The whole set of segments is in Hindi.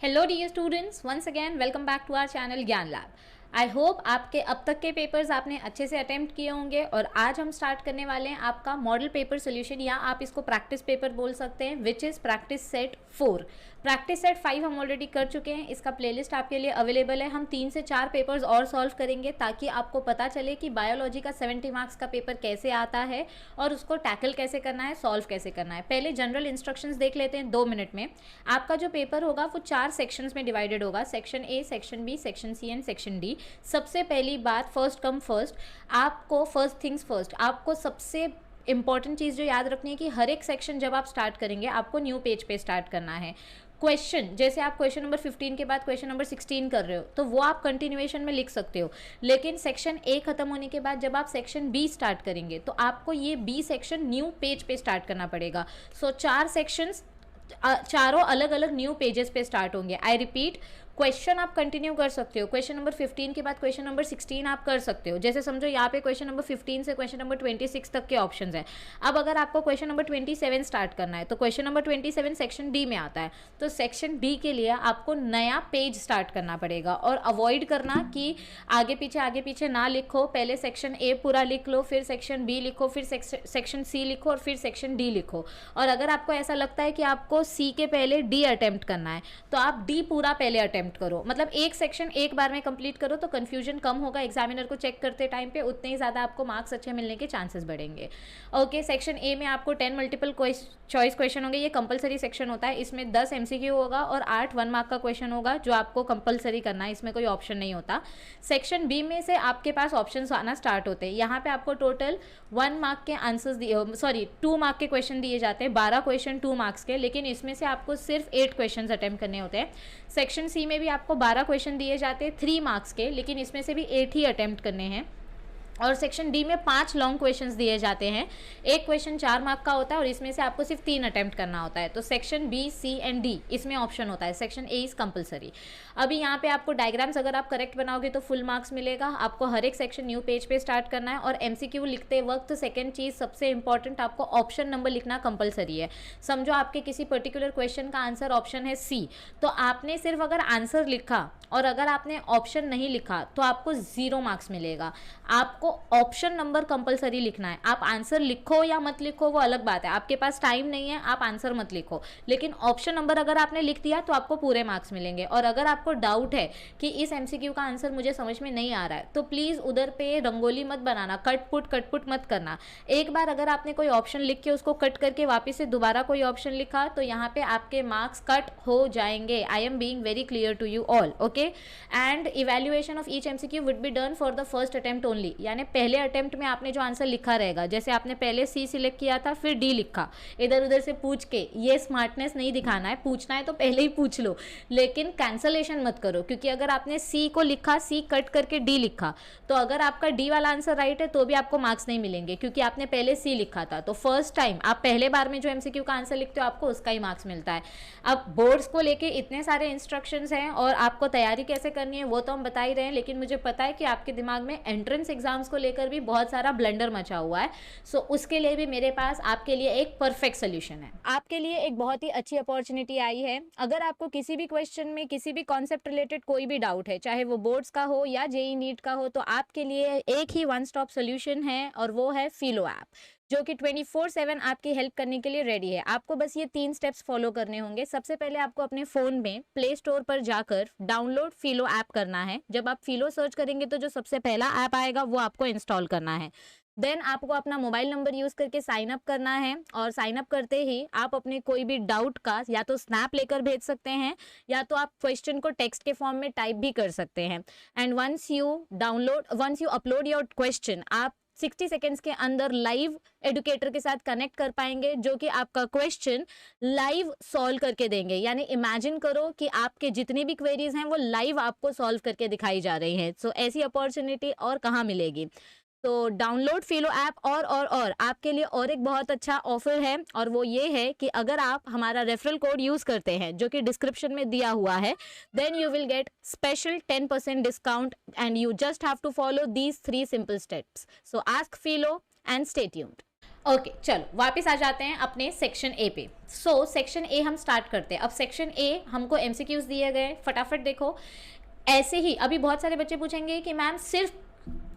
Hello dear students, once again welcome back to our channel Gyan lab. I hope आपके अब तक के पेपर्स आपने अच्छे से अटेम्प्ट किए होंगे और आज हम स्टार्ट करने वाले हैं आपका मॉडल पेपर सोल्यूशन, या आप इसको प्रैक्टिस पेपर बोल सकते हैं, which is practice set 4। Practice set 5 हम ऑलरेडी कर चुके हैं, इसका प्लेलिस्ट आपके लिए अवेलेबल है। हम 3 से 4 पेपर्स और सॉल्व करेंगे ताकि आपको पता चले कि बायोलॉजी का 70 मार्क्स का पेपर कैसे आता है और उसको टैकल कैसे करना है, सॉल्व कैसे करना है। पहले जनरल इंस्ट्रक्शंस देख लेते हैं 2 मिनट में। आपका जो पेपर होगा वो 4 सेक्शंस में डिवाइडेड होगा, section A, section B, section C and section D. सबसे पहली बात, फर्स्ट कम फर्स्ट, आपको फर्स्ट थिंग्स फर्स्ट, आपको सबसे इंपॉर्टेंट चीज़ जो याद रखनी है कि हर एक सेक्शन जब आप स्टार्ट करेंगे आपको न्यू पेज पे स्टार्ट करना है। क्वेश्चन, जैसे आप क्वेश्चन नंबर 15 के बाद क्वेश्चन नंबर 16 कर रहे हो तो वो आप कंटिन्यूएशन में लिख सकते हो, लेकिन सेक्शन ए खत्म होने के बाद जब आप सेक्शन बी स्टार्ट करेंगे तो आपको ये बी सेक्शन न्यू पेज पे स्टार्ट करना पड़ेगा। सो 4 सेक्शंस चारों अलग अलग न्यू पेजेस पे स्टार्ट होंगे। आई रिपीट, क्वेश्चन आप कंटिन्यू कर सकते हो, क्वेश्चन नंबर 15 के बाद क्वेश्चन नंबर 16 आप कर सकते हो। जैसे समझो यहाँ पे क्वेश्चन नंबर 15 से क्वेश्चन नंबर 26 तक के ऑप्शंस हैं। अब अगर आपको क्वेश्चन नंबर 27 स्टार्ट करना है तो क्वेश्चन नंबर 27 सेक्शन डी में आता है, तो सेक्शन बी के लिए आपको नया पेज स्टार्ट करना पड़ेगा। और अवॉइड करना कि आगे पीछे ना लिखो, पहले सेक्शन ए पूरा लिख लो, फिर सेक्शन बी लिखो, फिर सेक्शन सी लिखो और फिर सेक्शन डी लिखो। और अगर आपको ऐसा लगता है कि आपको सी के पहले डी अटेम्प्ट करना है तो आप डी पूरा पहले अटेम्प्ट करो, मतलब एक सेक्शन एक बार में कंप्लीट करो तो कंफ्यूजन कम होगा। एग्जामिनर को चेक करते टाइम पे उतने ही ज़्यादा आपको मार्क्स अच्छे मिलने के चांसेस बढ़ेंगे। ओके, सेक्शन ए में आपको 10 मल्टीपल चॉइस क्वेश्चन होंगे, ये कंपलसरी सेक्शन होता है। इसमें 10 एमसीक्यू होगा और 8 1 मार्क का क्वेश्चन होगा जो आपको कंपलसरी करना है, इसमें कोई ऑप्शन नहीं होता। सेक्शन बी में से आपके पास ऑप्शन आना स्टार्ट होते हैं। यहाँ पे आपको टोटल 1 मार्क के आंसर्स दिए, सॉरी 2 मार्क के क्वेश्चन दिए जाते हैं, 12 क्वेश्चन 2 मार्क्स के, लेकिन इसमें से आपको सिर्फ 8 क्वेश्चन अटेम्प्ट करने होते हैं। सेक्शन सी में भी आपको 12 क्वेश्चन दिए जाते हैं 3 मार्क्स के, लेकिन इसमें से भी 8 ही अटेम्प्ट करने हैं। और सेक्शन डी में 5 लॉन्ग क्वेश्चंस दिए जाते हैं, एक क्वेश्चन 4 मार्क का होता है और इसमें से आपको सिर्फ 3 अटेम्प्ट करना होता है। तो section B, C and D इसमें ऑप्शन होता है, सेक्शन ए इज कंपलसरी। अभी यहाँ पे आपको डायग्राम्स अगर आप करेक्ट बनाओगे तो फुल मार्क्स मिलेगा। आपको हर एक सेक्शन न्यू पेज पे स्टार्ट करना है। और एमसीक्यू लिखते वक्त सेकेंड चीज़ सबसे इंपॉर्टेंट, आपको ऑप्शन नंबर लिखना कंपलसरी है। समझो आपके किसी पर्टिकुलर क्वेश्चन का आंसर ऑप्शन है सी, तो आपने सिर्फ अगर आंसर लिखा और अगर आपने ऑप्शन नहीं लिखा तो आपको 0 मार्क्स मिलेगा। आपको ऑप्शन नंबर कंपलसरी लिखना है। आप आंसर लिखो या मत लिखो वो अलग बात है, आपके पास टाइम नहीं है आप आंसर मत लिखो, लेकिन ऑप्शन नंबर अगर आपने लिख दिया तो आपको पूरे मार्क्स मिलेंगे। और अगर आपको डाउट है कि इस एमसीक्यू का आंसर मुझे समझ में नहीं आ रहा है तो प्लीज़ उधर पे रंगोली मत बनाना, कट पुट मत करना। एक बार अगर आपने कोई ऑप्शन लिख के उसको कट करके वापस से दोबारा कोई ऑप्शन लिखा तो यहाँ पे आपके मार्क्स कट हो जाएंगे। I am being very clear to you all, okay. And evaluation of each MCQ would be done for the first attempt only, यानी पहले अटेम्प्ट में आपने जो आंसर लिखा रहेगा, जैसे आपने पहले सी सिलेक्ट किया था फिर डी लिखा, इधर उधर से पूछ के, ये स्मार्टनेस नहीं दिखाना है। पूछना है तो पहले ही पूछ लो, लेकिन कैंसलेशन मत करो, क्योंकि अगर आपने सी को लिखा, सी कट करके डी लिखा, तो अगर आपका डी वाला आंसर राइट है तो भी आपको मार्क्स नहीं मिलेंगे, क्योंकि आपने पहले सी लिखा था। तो फर्स्ट टाइम आप पहले बार में जो एमसीक्यू का आंसर लिखते हो आपको उसका ही मार्क्स मिलता है। अब बोर्ड्स को लेके इतने सारे इंस्ट्रक्शंस हैं और आपको तैयारी कैसे करनी है वो तो हम बता ही रहे हैं, लेकिन मुझे पता है कि आपके दिमाग में एंट्रेंस एग्जाम्स को लेकर भी बहुत सारा ब्लंडर मचा हुआ है। सो उसके लिए भी मेरे पास आपके लिए एक परफेक्ट सोल्यूशन है। आपके लिए एक बहुत ही अच्छी अपॉर्चुनिटी आई है। अगर आपको किसी भी क्वेश्चन में किसी भी कॉन्सेप्ट रिलेटेड कोई भी डाउट है, चाहे वो बोर्ड्स का हो या जेईई नीट का हो, तो आपके लिए एक ही वन स्टॉप सोल्यूशन है और वो है फिलो ऐप, जो कि 24/7 आपकी हेल्प करने के लिए रेडी है। आपको बस ये 3 स्टेप्स फॉलो करने होंगे। सबसे पहले आपको अपने फ़ोन में प्ले स्टोर पर जाकर डाउनलोड फिलो ऐप करना है। जब आप फिलो सर्च करेंगे तो जो सबसे पहला ऐप आएगा वो आपको इंस्टॉल करना है। देन आपको अपना मोबाइल नंबर यूज़ करके साइन अप करना है और साइन अप करते ही आप अपने कोई भी डाउट का या तो स्नैप लेकर भेज सकते हैं या तो आप क्वेश्चन को टेक्स्ट के फॉर्म में टाइप भी कर सकते हैं। And once you upload your question, आप 60 सेकेंड्स के अंदर लाइव एडुकेटर के साथ कनेक्ट कर पाएंगे, जो कि आपका क्वेश्चन लाइव सॉल्व करके देंगे। यानी इमेजिन करो कि आपके जितनी भी क्वेरीज हैं वो लाइव आपको सॉल्व करके दिखाई जा रही हैं। सो ऐसी अपॉर्चुनिटी और कहाँ मिलेगी। तो डाउनलोड फिलो ऐप। और आपके लिए और एक बहुत अच्छा ऑफर है, और वो ये है कि अगर आप हमारा रेफरल कोड यूज़ करते हैं जो कि डिस्क्रिप्शन में दिया हुआ है, then you will get special 10% discount and you just have to follow these 3 simple steps. So ask Filo and stay tuned. Okay चलो वापस आ जाते हैं अपने सेक्शन ए पे। सो सेक्शन ए हम स्टार्ट करते हैं। अब सेक्शन ए हमको एमसीक्यूज दिए गए, फटाफट देखो। ऐसे ही अभी बहुत सारे बच्चे पूछेंगे कि मैम सिर्फ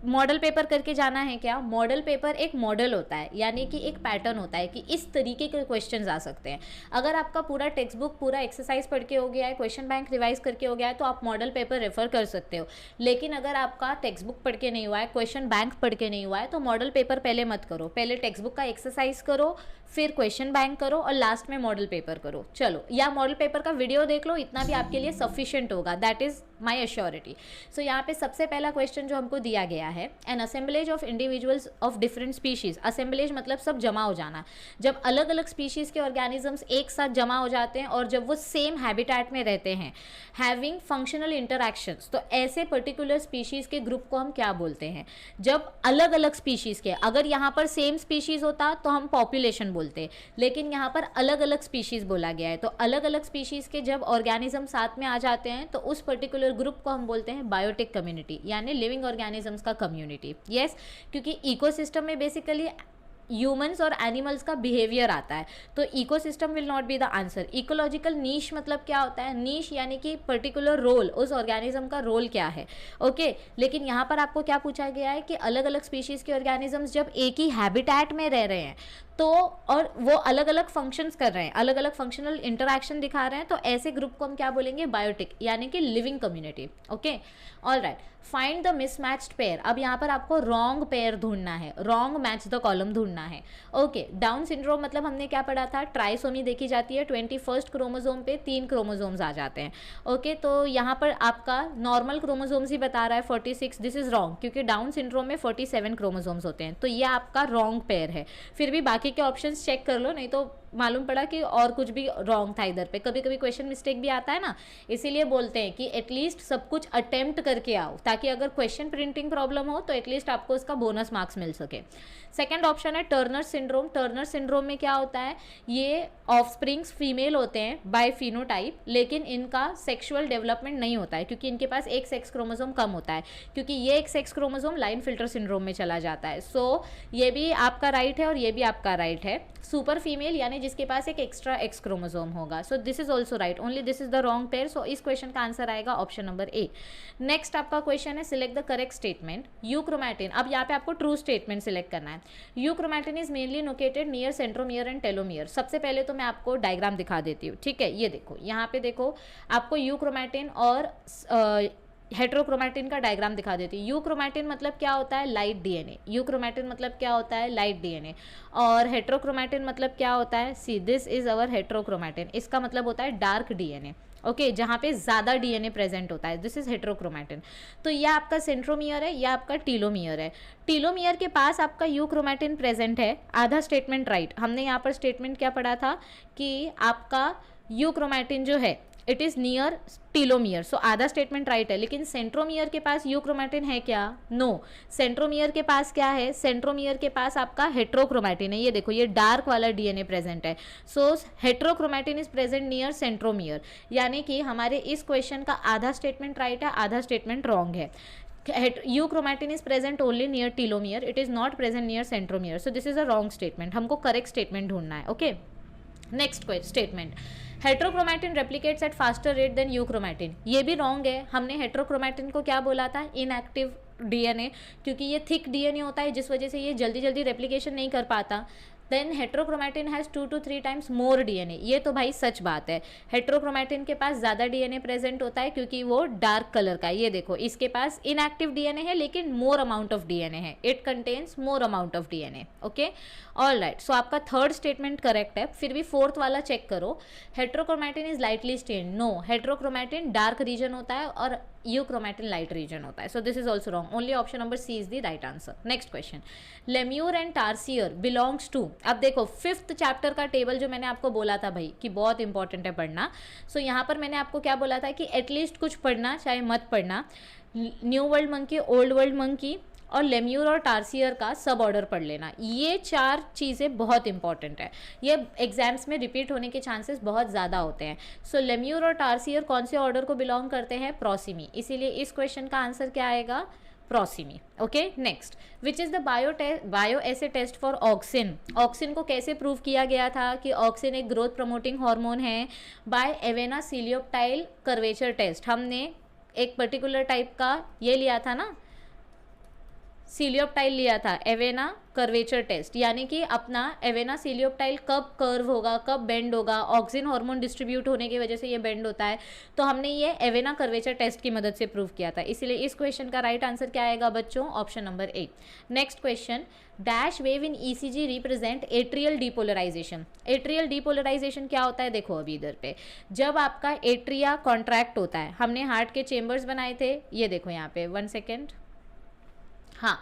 मॉडल पेपर करके जाना है क्या? मॉडल पेपर एक मॉडल होता है, यानी कि एक पैटर्न होता है कि इस तरीके के क्वेश्चंस आ सकते हैं। अगर आपका पूरा टेक्स्ट बुक पूरा एक्सरसाइज पढ़ के हो गया है, क्वेश्चन बैंक रिवाइज करके हो गया है, तो आप मॉडल पेपर रेफर कर सकते हो। लेकिन अगर आपका टेक्स्ट बुक पढ़ के नहीं हुआ है, क्वेश्चन बैंक पढ़ के नहीं हुआ है, तो मॉडल पेपर पहले मत करो। पहले टेक्स्ट बुक का एक्सरसाइज करो, फिर क्वेश्चन बैंक करो और लास्ट में मॉडल पेपर करो। चलो, या मॉडल पेपर का वीडियो देख लो, इतना भी आपके लिए सफिशिएंट होगा, दैट इज माई एश्योरिटी। सो यहाँ पे सबसे पहला क्वेश्चन जो हमको दिया गया है, an assemblage of individuals of different species. Assemblage मतलब सब जमा हो जाना। जब अलग अलग स्पीशीज के ऑर्गेनिजम्स एक साथ जमा हो जाते हैं और जब वो सेम हैबिटेट में रहते हैं, हैविंग फंक्शनल इंटरैक्शंस, तो ऐसे पर्टिकुलर स्पीशीज के ग्रुप को हम क्या बोलते हैं? जब अलग अलग स्पीशीज के, अगर यहाँ पर सेम स्पीशीज होता तो हम पॉपुलेशन बोलते, लेकिन यहाँ पर अलग अलग स्पीशीज बोला गया है। तो अलग अलग स्पीशीज के जब ऑर्गेनिज्म साथ में आ जाते हैं तो उस पर्टिकुलर ग्रुप को हम बोलते हैं बायोटिक कम्युनिटी, यानी लिविंग ऑर्गेनिजम्स का कम्युनिटी। यस, क्योंकि इकोसिस्टम में बेसिकली ह्यूमंस और एनिमल्स का बिहेवियर आता है, तो ecosystem will not be the answer. Ecological niche मतलब क्या होता है? नीश यानी कि पर्टिकुलर रोल, उस ऑर्गेनिज्म का रोल क्या है। ओके, लेकिन यहाँ पर आपको क्या पूछा गया है कि अलग अलग स्पीशीज के ऑर्गेनिजम्स जब एक ही हैबिटेट में रह रहे हैं तो, और वो अलग अलग फंक्शंस कर रहे हैं, अलग अलग फंक्शनल इंटरैक्शन दिखा रहे हैं, तो ऐसे ग्रुप को हम क्या बोलेंगे? बायोटिक, यानी कि living community. Okay, alright, find the mismatched pair. अब यहाँ पर आपको रॉन्ग पेयर ढूंढना है, रॉन्ग मैच द कॉलम ढूंढना है। ओके, डाउन सिंड्रोम मतलब हमने क्या पढ़ा था? ट्राइसोमी देखी जाती है, 21st क्रोमोसोम पे 3 क्रोमोसोम्स आ जाते हैं। ओके, तो यहाँ पर आपका नॉर्मल क्रोमोसोम्स ही बता रहा है 46, दिस इज रॉन्ग, क्योंकि डाउन सिंड्रोम में 47 क्रोमोसोम्स होते हैं, तो ये आपका रॉन्ग पेयर है। फिर भी बाकी के ऑप्शंस चेक कर लो, नहीं तो मालूम पड़ा कि और कुछ भी रॉन्ग था इधर पे। कभी कभी क्वेश्चन मिस्टेक भी आता है ना, इसीलिए बोलते हैं कि एटलीस्ट सब कुछ अटेम्प्ट करके आओ, ताकि अगर क्वेश्चन प्रिंटिंग प्रॉब्लम हो तो एटलीस्ट आपको उसका बोनस मार्क्स मिल सके। सेकंड ऑप्शन है टर्नर सिंड्रोम। टर्नर सिंड्रोम में क्या होता है? ये ऑफस्प्रिंग्स फीमेल होते हैं बाय फिनोटाइप, लेकिन इनका सेक्सुअल डेवलपमेंट नहीं होता है क्योंकि इनके पास एक सेक्स क्रोमोसोम कम होता है, क्योंकि ये एक sex chromosome line filter syndrome में चला जाता है। सो ये भी आपका राइट है और ये भी आपका राइट है। सुपर फीमेल यानी जिसके पास एक एक्स्ट्रा एक्स क्रोमोसोम होगा, so this is also right, only this is the wrong pair. So इस क्वेश्चन का आंसर आएगा ऑप्शन नंबर ए। नेक्स्ट आपका क्वेश्चन है select the correct statement. Euchromatin, अब यहाँ पे आपको ट्रू स्टेटमेंट सिलेक्ट करना है। Euchromatin is mainly located near centromere and telomere. सबसे पहले तो मैं आपको डायग्राम दिखा देती हूँ, ठीक है? ये देखो, यहाँ पे देखो आपको यूक्रोमैटिन और हेट्रोक्रोमैटिन का डायग्राम दिखा देती है। यूक्रोमैटिन मतलब क्या होता है? Light DNA. यूक्रोमैटिन मतलब क्या होता है? Light DNA. और हेट्रोक्रोमैटिन मतलब क्या होता है? सी, दिस इज अवर हेट्रोक्रोमैटिन, इसका मतलब होता है डार्क डीएनए। ओके, जहाँ पे ज़्यादा डीएनए प्रेजेंट होता है, दिस इज हेट्रोक्रोमैटिन। तो यह आपका सेंट्रोमियर है, यह आपका टीलोमियर है। टीलोमियर के पास आपका यूक्रोमैटिन प्रेजेंट है, आधा स्टेटमेंट राइट। हमने यहाँ पर स्टेटमेंट क्या पढ़ा था कि आपका यूक्रोमैटिन जो है इट इज़ नियर टीलोमियर, सो आधा स्टेटमेंट राइट है। लेकिन सेंट्रोमियर के पास यूक्रोमैटिन है क्या? नो। सेंट्रोमियर के पास क्या है? सेंट्रोमियर के पास आपका हेट्रोक्रोमैटिन है। ये देखो, ये डार्क वाला डीएनए प्रेजेंट है। So heterochromatin is present near centromere, यानी कि हमारे इस क्वेश्चन का आधा स्टेटमेंट राइट है, आधा स्टेटमेंट रॉन्ग है। Euchromatin is present only near telomere, it is not present near centromere, so this is a wrong statement. हमको करेक्ट स्टेटमेंट ढूंढना है। Okay, next statement, heterochromatin replicates at faster rate than euchromatin. ये भी रॉन्ग है। हमने हेट्रोक्रोमैटिन को क्या बोला था? इनएक्टिव डीएनए, क्योंकि ये थिक डीएनए होता है जिस वजह से ये जल्दी जल्दी रेप्लिकेशन नहीं कर पाता। Then heterochromatin has 2 to 3 times more DNA. ये तो भाई सच बात है, हेट्रोक्रोमैटिन के पास ज़्यादा डीएनए प्रेजेंट होता है क्योंकि वो डार्क कलर का है। ये देखो, इसके पास इनएक्टिव डीएनए है लेकिन मोर अमाउंट ऑफ डीएनए है, it contains more amount of DNA. Okay, all right, so आपका थर्ड स्टेटमेंट करेक्ट है। फिर भी फोर्थ वाला चेक करो, heterochromatin is lightly stained. No, heterochromatin dark region होता है और यूक्रोमैटिन लाइट रीजन होता है, so this is also wrong, only option number C is the right answer. Next question, lemur and tarsier belongs to. अब देखो, 5th चैप्टर का टेबल जो मैंने आपको बोला था भाई कि बहुत इंपॉर्टेंट है पढ़ना, सो यहाँ पर मैंने आपको क्या बोला था कि एटलीस्ट कुछ पढ़ना, चाहे मत पढ़ना। New world monkey, old world monkey और लेम्यूर और टार्सियर का सब ऑर्डर पढ़ लेना। ये 4 चीज़ें बहुत इंपॉर्टेंट है, ये एग्जाम्स में रिपीट होने के चांसेस बहुत ज़्यादा होते हैं। सो लेम्यूर और टार्सियर कौन से ऑर्डर को बिलोंग करते हैं? प्रोसिमी, इसीलिए इस क्वेश्चन का आंसर क्या आएगा? प्रोसीमी। Okay, next, which is the bio assay test for auxin. Auxin को कैसे प्रूव किया गया था कि ऑक्सिन एक ग्रोथ प्रमोटिंग हार्मोन है? By Avena coleoptile curvature test. हमने एक पर्टिकुलर टाइप का ये लिया था ना, सीलियोप्टाइल लिया था, एवेना कर्वेचर टेस्ट, यानी कि अपना एवेना सीलियोप्टाइल कब कर्व होगा, कब बेंड होगा, ऑक्सिन हार्मोन डिस्ट्रीब्यूट होने की वजह से ये बेंड होता है, तो हमने ये एवेना कर्वेचर टेस्ट की मदद से प्रूव किया था। इसलिए इस क्वेश्चन का राइट आंसर क्या आएगा बच्चों? Option number A. Next question, dash wave in ECG represent atrial depolarisation. Atrial depolarisation क्या होता है? देखो अभी इधर पे जब आपका एट्रिया कॉन्ट्रैक्ट होता है, हमने हार्ट के चेम्बर्स बनाए थे, ये देखो यहाँ पे, 1 सेकेंड, हाँ,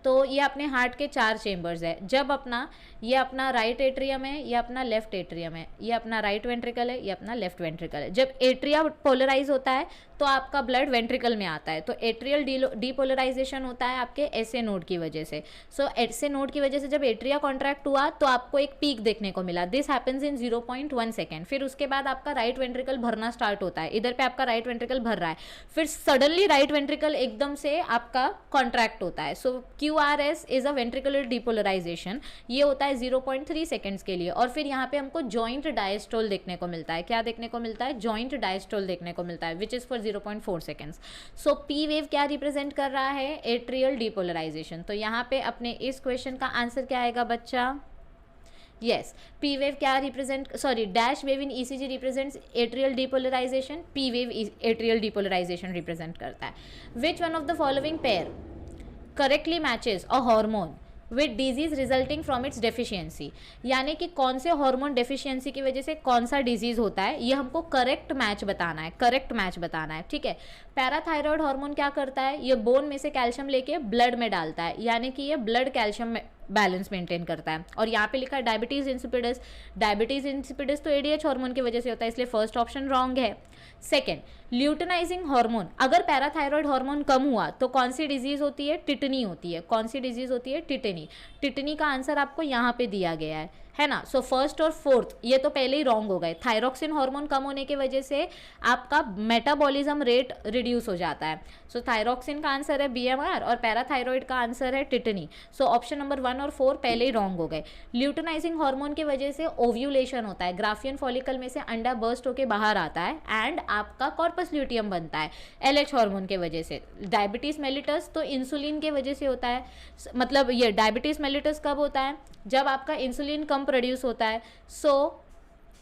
तो ये अपने हार्ट के 4 चेम्बर्स है। जब अपना ये अपना राइट एट्रियम है, ये अपना लेफ्ट एट्रियम है, ये अपना राइट वेंट्रिकल है, ये अपना लेफ्ट वेंट्रिकल है। जब एट्रिया पोलराइज होता है तो आपका ब्लड वेंट्रिकल में आता है, तो एट्रियल डीपोलराइजेशन होता है आपके एसए नोड की वजह से। सो एसए नोड की वजह से जब एट्रिया कॉन्ट्रैक्ट हुआ तो आपको एक पीक देखने को मिला। This happens in 0.1 second. फिर उसके बाद आपका राइट वेंट्रिकल भरना स्टार्ट होता है, इधर पे आपका राइट वेंट्रिकल भर रहा है, फिर सडनली राइट वेंट्रिकल एकदम से आपका कॉन्ट्रैक्ट होता है। So QRS is a ventricular depolarisation, ये होता है 0.3 सेकेंड्स के लिए। और फिर यहाँ पे हमको जॉइंट डायस्टोल देखने को मिलता है। क्या देखने को मिलता है? जॉइंट डायस्टोल देखने को मिलता है, which is for 0.4 seconds. So P wave क्या रिप्रेजेंट कर रहा है? Atrial depolarisation. तो यहाँ पे अपने इस क्वेश्चन का आंसर क्या आएगा बच्चा? यस, पी वेव क्या represent, sorry, dash wave in ECG represents atrial depolarisation, P wave atrial depolarisation represent करता है। Which one of the following pair correctly matches a hormone with disease resulting from its deficiency. यानी कि कौन से हार्मोन डेफिशिएंसी की वजह से कौन सा डिजीज होता है, ये हमको करेक्ट मैच बताना है, करेक्ट मैच बताना है, ठीक है। पैराथायरॉयड हार्मोन क्या करता है? ये बोन में से कैल्शियम लेके ब्लड में डालता है, यानी कि ये ब्लड कैल्शियम बैलेंस मेंटेन करता है। और यहाँ पे लिखा है डायबिटीज इंसिपिडस। डायबिटीज इंसिपिडस तो एडीएच हार्मोन की वजह से होता है, इसलिए फर्स्ट ऑप्शन रॉन्ग है। सेकेंड, ल्यूटेनाइजिंग हार्मोन, अगर पैराथायरॉयड हार्मोन कम हुआ तो कौन सी डिजीज होती है? टिटनी होती है। कौन सी डिजीज होती है? टिटनी। टिटनी का आंसर आपको यहाँ पे दिया गया है ना। सो फर्स्ट और फोर्थ ये तो पहले ही रॉन्ग हो गए। थायरोक्सिन हार्मोन कम होने की वजह से आपका मेटाबॉलिज्म रेट रिड्यूस हो जाता है। सो थायरोक्सिन का आंसर है BMR और पैराथायरॉयड का आंसर है टिटनी। सो ऑप्शन नंबर 1 और 4 पहले ही रॉन्ग हो गए। ल्यूटेनाइजिंग हार्मोन की वजह से ओव्यूलेशन होता है, ग्राफियन फॉलिकल में से अंडा बर्स्ट होकर बाहर आता है एंड आपका कॉर्पस ल्यूटियम बनता है LH हार्मोन के वजह से। डायबिटीज मेलिटस तो इंसुलिन के वजह से होता है, मतलब ये डायबिटीज मेलिटस कब होता है? जब आपका इंसुलिन कम प्रोड्यूस होता है। सो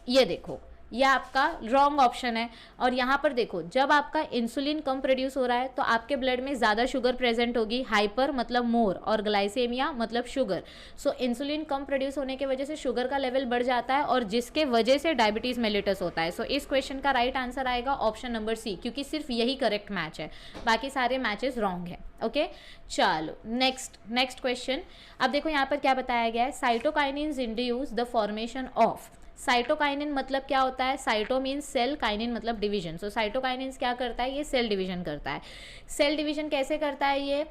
ये देखो, यह आपका रॉन्ग ऑप्शन है। और यहाँ पर देखो, जब आपका इंसुलिन कम प्रोड्यूस हो रहा है तो आपके ब्लड में ज़्यादा शुगर प्रेजेंट होगी। हाइपर मतलब मोर और ग्लाइसेमिया मतलब शुगर। सो इंसुलिन कम प्रोड्यूस होने की वजह से शुगर का लेवल बढ़ जाता है और जिसके वजह से डायबिटीज़ मेलिटस होता है। सो इस क्वेश्चन का राइट आंसर आएगा ऑप्शन नंबर सी, क्योंकि सिर्फ यही करेक्ट मैच है, बाकी सारे मैचेस रॉन्ग है। ओके, चलो नेक्स्ट क्वेश्चन। अब देखो यहाँ पर क्या बताया गया है, cytokinins induce the formation of. Cytokinin मतलब क्या होता है? साइटो मीन्स सेल, काइनिन मतलब डिवीजन। सो साइटोकाइनिन्स क्या करता है? ये सेल डिवीजन करता है। सेल डिवीजन कैसे करता है ये?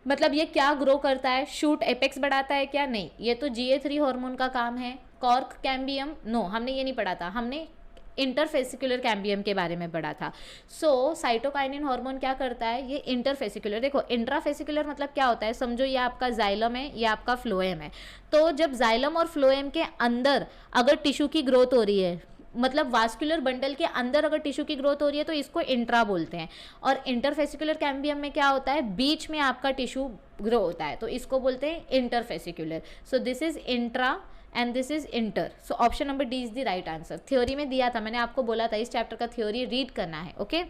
मतलब ये क्या ग्रो करता है? शूट एपेक्स बढ़ाता है क्या? नहीं, ये तो GA3 हार्मोन का काम है। कॉर्क कैम्बियम, नो, हमने ये नहीं पढ़ा था, हमने इंटरफेसिकुलर कैम्बियम के बारे में पढ़ा था। सो साइटोकाइनिन हार्मोन क्या करता है? ये इंटरफेसिकुलर, देखो इंट्राफेसिकुलर मतलब क्या होता है? समझो ये आपका जाइलम है, ये आपका फ्लोएम है। तो जब जाइलम और फ्लोएम के अंदर अगर टिश्यू की ग्रोथ हो रही है, मतलब वास्कुलर बंडल के अंदर अगर टिश्यू की ग्रोथ हो रही है तो इसको इंट्रा बोलते हैं। और इंटरफेसिकुलर कैम्बियम में क्या होता है? बीच में आपका टिश्यू ग्रो होता है, तो इसको बोलते हैं interfascicular. So this is intra and this is inter. So option number D is the right answer. Theory में दिया था, मैंने आपको बोला था इस चैप्टर का थ्योरी रीड करना है। Okay,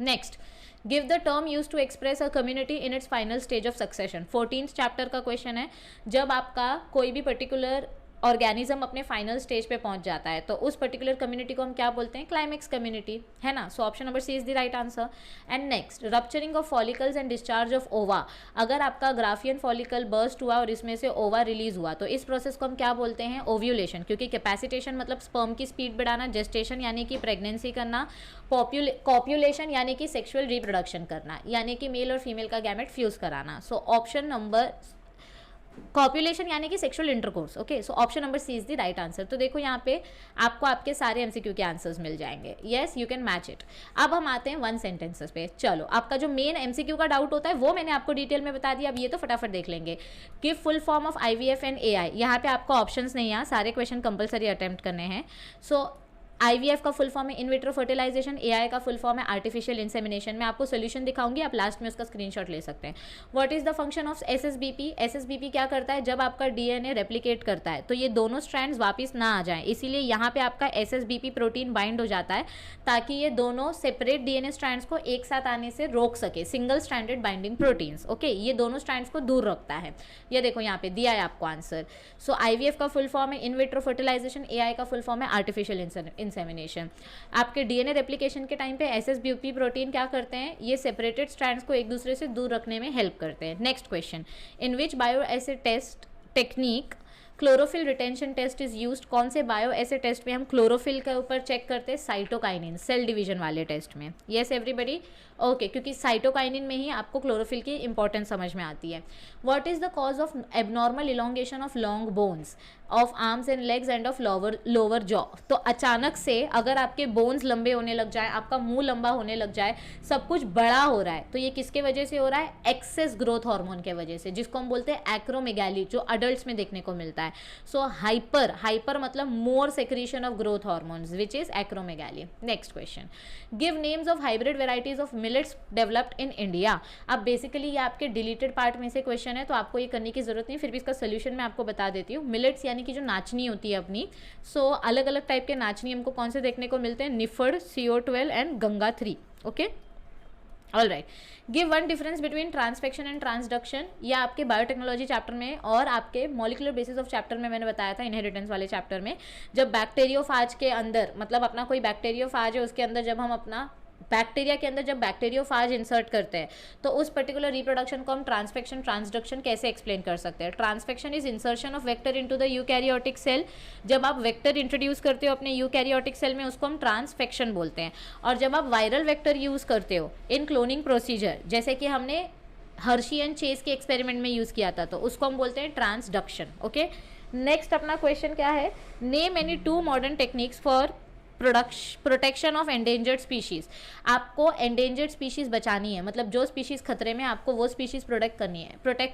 next, give the term use to express a community in its final stage of succession. 14th chapter का क्वेश्चन है, जब आपका कोई भी पर्टिकुलर ऑर्गेनिज्म अपने फाइनल स्टेज पे पहुंच जाता है तो उस पर्टिकुलर कम्युनिटी को हम क्या बोलते हैं? क्लाइमेक्स कम्युनिटी, है ना। So option number C is the right answer. And next, rupturing of follicles and discharge of ova. अगर आपका ग्राफियन फॉलिकल बर्स्ट हुआ और इसमें से ओवा रिलीज हुआ तो इस प्रोसेस को हम क्या बोलते हैं? ओव्यूलेशन। क्योंकि कैपेसिटेशन मतलब स्पर्म की स्पीड बढ़ाना, जेस्टेशन यानी कि प्रेगनेंसी करना, कॉप्यूलेशन यानी कि सेक्सुअल रिप्रोडक्शन करना, यानी कि मेल और फीमेल का गैमेट फ्यूज कराना। सो ऑप्शन नंबर कॉपुलेशन यानी कि sexual intercourse. Okay, so option number C is the right answer. तो देखो यहाँ पे आपको आपके सारे एमसीक्यू के आंसर्स मिल जाएंगे। Yes, you can match it. अब हम आते हैं वन सेंटेंसेस पे। चलो, आपका जो मेन एमसीक्यू का डाउट होता है वो मैंने आपको डिटेल में बता दिया। अब ये तो फटाफट देख लेंगे। Give full form of IVF and AI। यहाँ पे आपको ऑप्शंस नहीं है, सारे क्वेश्चन कंपलसरी अटेम्प्ट करने हैं। सो IVF का फुल फॉर्म है इन विट्रो फर्टिलाइजेशन, AI का फुल फॉर्म है आर्टिफिशियल इंसेमिनेशन। मैं आपको सोल्यूशन दिखाऊंगी, आप लास्ट में उसका स्क्रीनशॉट ले सकते हैं। What is the function of SSBP? SSBP क्या करता है, जब आपका DNA रेप्लिकेट करता है तो ये दोनों स्ट्रैंड्स वापस ना आ जाएं, इसीलिए यहाँ पे आपका SSBP प्रोटीन बाइंड हो जाता है ताकि ये दोनों सेपरेट DNA स्ट्रैंड्स को एक साथ आने से रोक सके। Single stranded binding proteins. Okay, ये दोनों स्ट्रैंड्स को दूर रखता है। ये देखो यहाँ पे दिया है आपको आंसर। सो IVF का फुल फॉर्म है इन विट्रो फर्टिलाइजेशन, AI का फुल फॉर्म है आर्टिफिशियल इंसेमिनेशन। आपके DNA रेप्लिकेशन के टाइम पे SSBP प्रोटीन क्या करते हैं, ये सेपरेटेड स्ट्रैंड्स को एक दूसरे से दूर रखने में हेल्प करते हैं। Next question, in which bioassay test technique chlorophyll retention test is used? कौन से बायो एसिड टेस्ट में हम क्लोरोफिल के ऊपर चेक करते हैं? साइटोकाइनिन, सेल डिवीजन वाले टेस्ट में। यस एवरीबडी, ओके, क्योंकि साइटोकाइनिन में ही आपको क्लोरोफिल की इंपॉर्टेंस समझ में आती है। What is the cause of abnormal elongation of long bones of arms and legs end of lower jaw? तो अचानक से अगर आपके बोन्स लंबे होने लग जाए, आपका मुंह लंबा होने लग जाए, सब कुछ बड़ा हो रहा है, तो ये किसके वजह से हो रहा है? एक्सेस ग्रोथ हार्मोन के वजह से, जिसको हम बोलते हैं एक्रोमेगाली, जो अडल्ट्स में देखने को मिलता है। सो हाइपर मतलब more secretion of growth hormones which is acromegaly. Next question, give names of hybrid varieties of millets developed in India. अब बेसिकली ये आपके डिलीटेड पार्ट में से क्वेश्चन है, तो आपको ये करने की जरूरत नहीं, फिर भी इसका सोल्यूशन मैं आपको बता देती हूँ। मिलेट्स यानी कि जो नाचनी होती है अपनी, सो अलग अलग टाइप के नाचनी हमको कौन से देखने को मिलते हैं? निफड़, CO12 and Ganga 3। Okay, all right. Give one difference between transfection and transduction. या आपके बायोटेक्नोलॉजी चैप्टर में और आपके मॉलिक्यूलर बेसिस ऑफ चैप्टर में मैंने बताया था, इनहेरिटेंस वाले चैप्टर में, जब बैक्टीरियोफाज के अंदर, मतलब अपना कोई बैक्टीरियोफाज है उसके अंदर, जब हम अपना बैक्टीरिया के अंदर जब बैक्टीरियोफाज इंसर्ट करते हैं तो उस पर्टिकुलर रिप्रोडक्शन को हम ट्रांसफेक्शन ट्रांसडक्शन कैसे एक्सप्लेन कर सकते हैं? Transfection is insertion of vector into the eukaryotic cell. जब आप वेक्टर इंट्रोड्यूस करते हो अपने यूकैरियोटिक सेल में, उसको हम ट्रांसफेक्शन बोलते हैं। और जब आप वायरल वेक्टर यूज करते हो इन क्लोनिंग प्रोसीजर, जैसे कि हमने हर्शी एंड चेस के एक्सपेरिमेंट में यूज किया था, तो उसको हम बोलते हैं ट्रांसडक्शन। ओके, नेक्स्ट अपना क्वेश्चन क्या है? Name any 2 modern techniques for protection of endangered species. आपको एंडेंजर्ड स्पीशीज़ बचानी है, मतलब जो स्पीशीज़ खतरे में, आपको वो स्पीशीज़ प्रोटेक्ट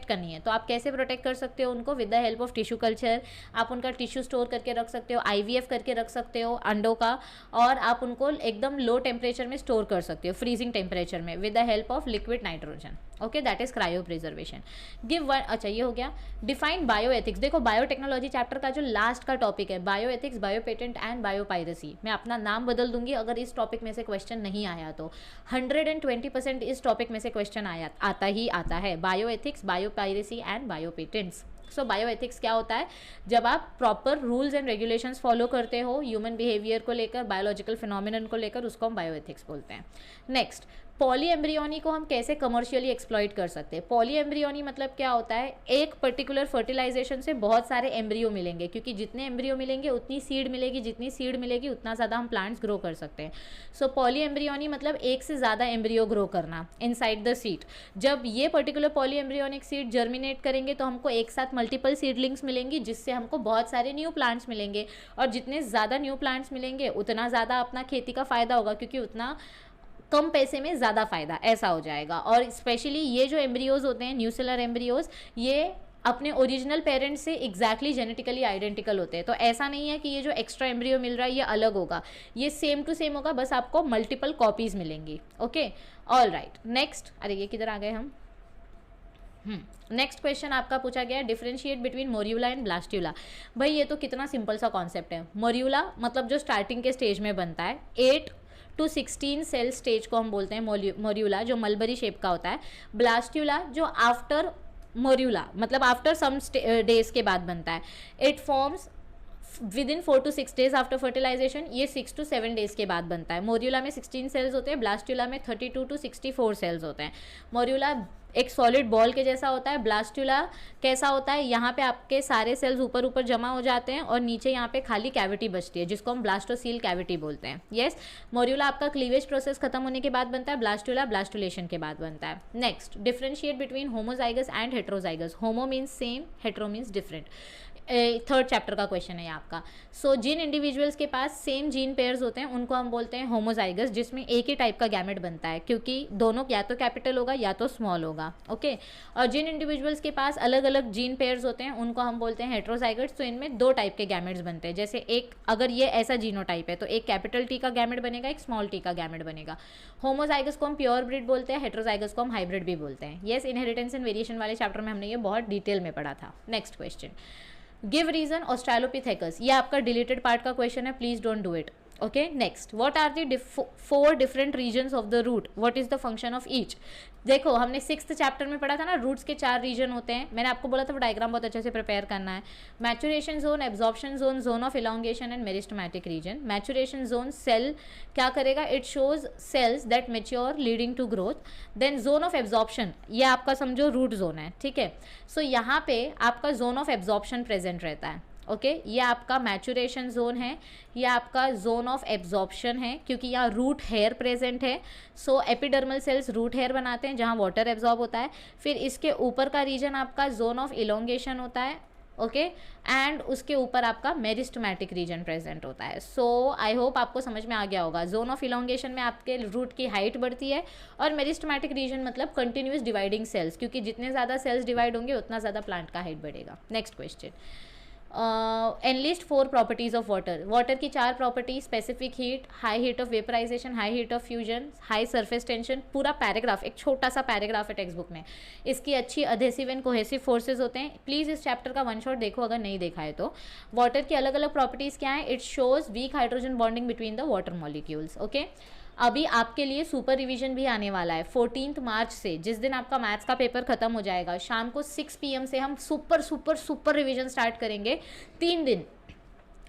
करनी है। तो आप कैसे प्रोटेक्ट कर सकते हो उनको? With the help of tissue culture. आप उनका टिश्यू स्टोर करके रख सकते हो, IVF करके रख सकते हो अंडों का, और आप उनको एकदम लो टेम्परेचर में स्टोर कर सकते हो, फ्रीजिंग टेम्परेचर में, with the help of liquid nitrogen. Okay, that is cryo preservation. Give one, अच्छा ये हो गया। Define bio ethics. देखो बायोटेक्नोलॉजी चैप्टर का जो लास्ट का टॉपिक है, bio ethics, bio patent and biopiracy. मैं अपना नाम बदल दूंगी अगर इस टॉपिक में से क्वेश्चन नहीं आया तो। 120% इस टॉपिक में से क्वेश्चन आता ही आता है। Bio ethics, biopiracy and bio patents. So bio ethics क्या होता है? जब आप proper rules and regulations follow करते हो ह्यूमन बिहेवियर को लेकर, बायोलॉजिकल फिनोमिनन को लेकर, उसको हम बायो एथिक्स बोलते हैं। नेक्स्ट, पॉली एम्ब्रियोनी को हम कैसे कमर्शियली एक्सप्लॉइट कर सकते हैं? पॉली एम्ब्रियोनी मतलब क्या होता है? एक पर्टिकुलर फर्टिलाइजेशन से बहुत सारे एम्ब्रियो मिलेंगे, क्योंकि जितने एम्ब्रियो मिलेंगे उतनी सीड मिलेगी, जितनी सीड मिलेगी उतना ज़्यादा हम प्लांट्स ग्रो कर सकते हैं। सो पॉली एम्ब्रियोनी मतलब एक से ज़्यादा एम्ब्रियो ग्रो करना इनसाइड द सीड। जब ये particular poly embryonic seed germinate करेंगे तो हमको एक साथ मल्टीपल सीडलिंग्स मिलेंगी, जिससे हमको बहुत सारे न्यू प्लांट्स मिलेंगे, और जितने ज़्यादा न्यू प्लांट्स मिलेंगे उतना ज़्यादा अपना खेती का फ़ायदा होगा, क्योंकि उतना कम पैसे में ज़्यादा फ़ायदा, ऐसा हो जाएगा। और स्पेशली ये जो एम्ब्रियोज होते हैं, न्यूसेलर एम्ब्रियोज, ये अपने ओरिजिनल पेरेंट्स से एग्जैक्टली जेनेटिकली आइडेंटिकल होते हैं। तो ऐसा नहीं है कि ये जो एक्स्ट्रा एम्ब्रियो मिल रहा है ये अलग होगा, ये सेम टू सेम होगा, बस आपको मल्टीपल कॉपीज़ मिलेंगी। Okay, all right. नेक्स्ट, अरे ये किधर आ गए हम? नेक्स्ट क्वेश्चन आपका पूछा गया है, डिफरेंशिएट बिटवीन मोर्यूला एंड ब्लास्ट्यूला। भाई ये तो कितना सिंपल सा कॉन्सेप्ट है। मोर्यूला मतलब जो स्टार्टिंग के स्टेज में बनता है, 8 to 16 सेल स्टेज को हम बोलते हैं मोर्यूला, जो मलबरी शेप का होता है। ब्लास्ट्यूला जो आफ्टर मोर्यूला मतलब आफ्टर सम डेज के बाद बनता है। It forms within 4 to 6 days after fertilisation. ये 6 to 7 days के बाद बनता है। मोर्यूला में 16 सेल्स होते हैं, ब्लास्ट्यूला में 32 to 64 सेल्स होते हैं। मोर्यूला एक सॉलिड बॉल के जैसा होता है। ब्लास्टुला कैसा होता है, यहाँ पे आपके सारे सेल्स ऊपर ऊपर जमा हो जाते हैं और नीचे यहाँ पे खाली कैविटी बचती है जिसको हम ब्लास्टोसील कैविटी बोलते हैं। यस, मोर्यूला आपका क्लीवेज प्रोसेस खत्म होने के बाद बनता है, ब्लास्टुला ब्लास्टुलेशन के बाद बनता है। Next, differentiate between homozygous and heterozygous. Homo means same, hetero means different. Third chapter का क्वेश्चन है ये आपका। सो जिन इंडिविजुअल्स के पास सेम जीन पेयर्स होते हैं उनको हम बोलते हैं होमोजाइगस, जिसमें एक ही टाइप का गैमेट बनता है क्योंकि दोनों या तो कैपिटल होगा या तो स्मॉल होगा। ओके, और जिन इंडिविजुअल्स के पास अलग अलग जीन पेयर्स होते हैं उनको हम बोलते हैं हेट्रोजाइगस। तो इनमें दो टाइप के गैमेट्स बनते हैं, जैसे एक अगर ये ऐसा जीनोटाइप है तो एक कैपिटल टी का गैमेट बनेगा, एक स्मॉल टी का गैमेट बनेगा। होमोजाइगस को हम प्योर ब्रीड बोलते हैं, हेट्रोजाइगस को हम हाइब्रिड भी बोलते हैं। येस, इनहेरिटेंस एंड वेरिएशन वाले चैप्टर में हमने ये बहुत डिटेल में पढ़ा था। Next question, give reason Australopithecus. ये आपका डिलीटेड पार्ट का क्वेश्चन है, please don't do it. Okay, next, what are the 4 different regions of the root, what is the function of each. देखो हमने 6th चैप्टर में पढ़ा था ना, रूट्स के 4 रीजन होते हैं। मैंने आपको बोला था वो डायग्राम बहुत अच्छे से प्रिपेयर करना है। Maturation zone, absorption zone, zone of elongation and meristematic region. Maturation zone cell क्या करेगा, it shows cells that mature leading to growth. Then zone of absorption, ये आपका समझो रूट जोन है, ठीक है। सो यहाँ पे आपका जोन ऑफ एब्जॉर्प्शन प्रेजेंट रहता है। ओके, ये आपका मैचुरेशन जोन है, ये आपका जोन ऑफ एब्जॉर्प्शन है क्योंकि यहाँ रूट हेयर प्रेजेंट है। सो एपिडर्मल सेल्स रूट हेयर बनाते हैं जहाँ वाटर एब्जॉर्ब होता है। फिर इसके ऊपर का रीजन आपका जोन ऑफ इलोंगेशन होता है। ओके, एंड उसके ऊपर आपका मेरिस्टमैटिक रीजन प्रेजेंट होता है। सो आई होप आपको समझ में आ गया होगा। जोन ऑफ इलोंगेशन में आपके रूट की हाइट बढ़ती है और मेरिस्टमैटिक रीजन मतलब कंटिन्यूस डिवाइडिंग सेल्स, क्योंकि जितने ज़्यादा सेल्स डिवाइड होंगे उतना ज़्यादा प्लांट का हाइट बढ़ेगा। Next question, enlist 4 properties of water. Water की 4 property, specific heat, high heat of vaporisation, high heat of fusion, high surface tension. पूरा पैराग्राफ, एक छोटा सा पैराग्राफ है टेक्स्ट बुक में। इसकी अच्छी अधेसिव एंड कोहेसिव फोर्सेज होते हैं। प्लीज़ इस चैप्टर का 1 शॉट देखो अगर नहीं देखा है तो। वाटर की अलग अलग प्रॉपर्टीज़ क्या है, it shows weak hydrogen bonding between the water molecules. Okay, अभी आपके लिए सुपर रिवीजन भी आने वाला है 14 मार्च से, जिस दिन आपका मैथ्स का पेपर खत्म हो जाएगा। शाम को 6 PM से हम super super super revision start करेंगे 3 दिन,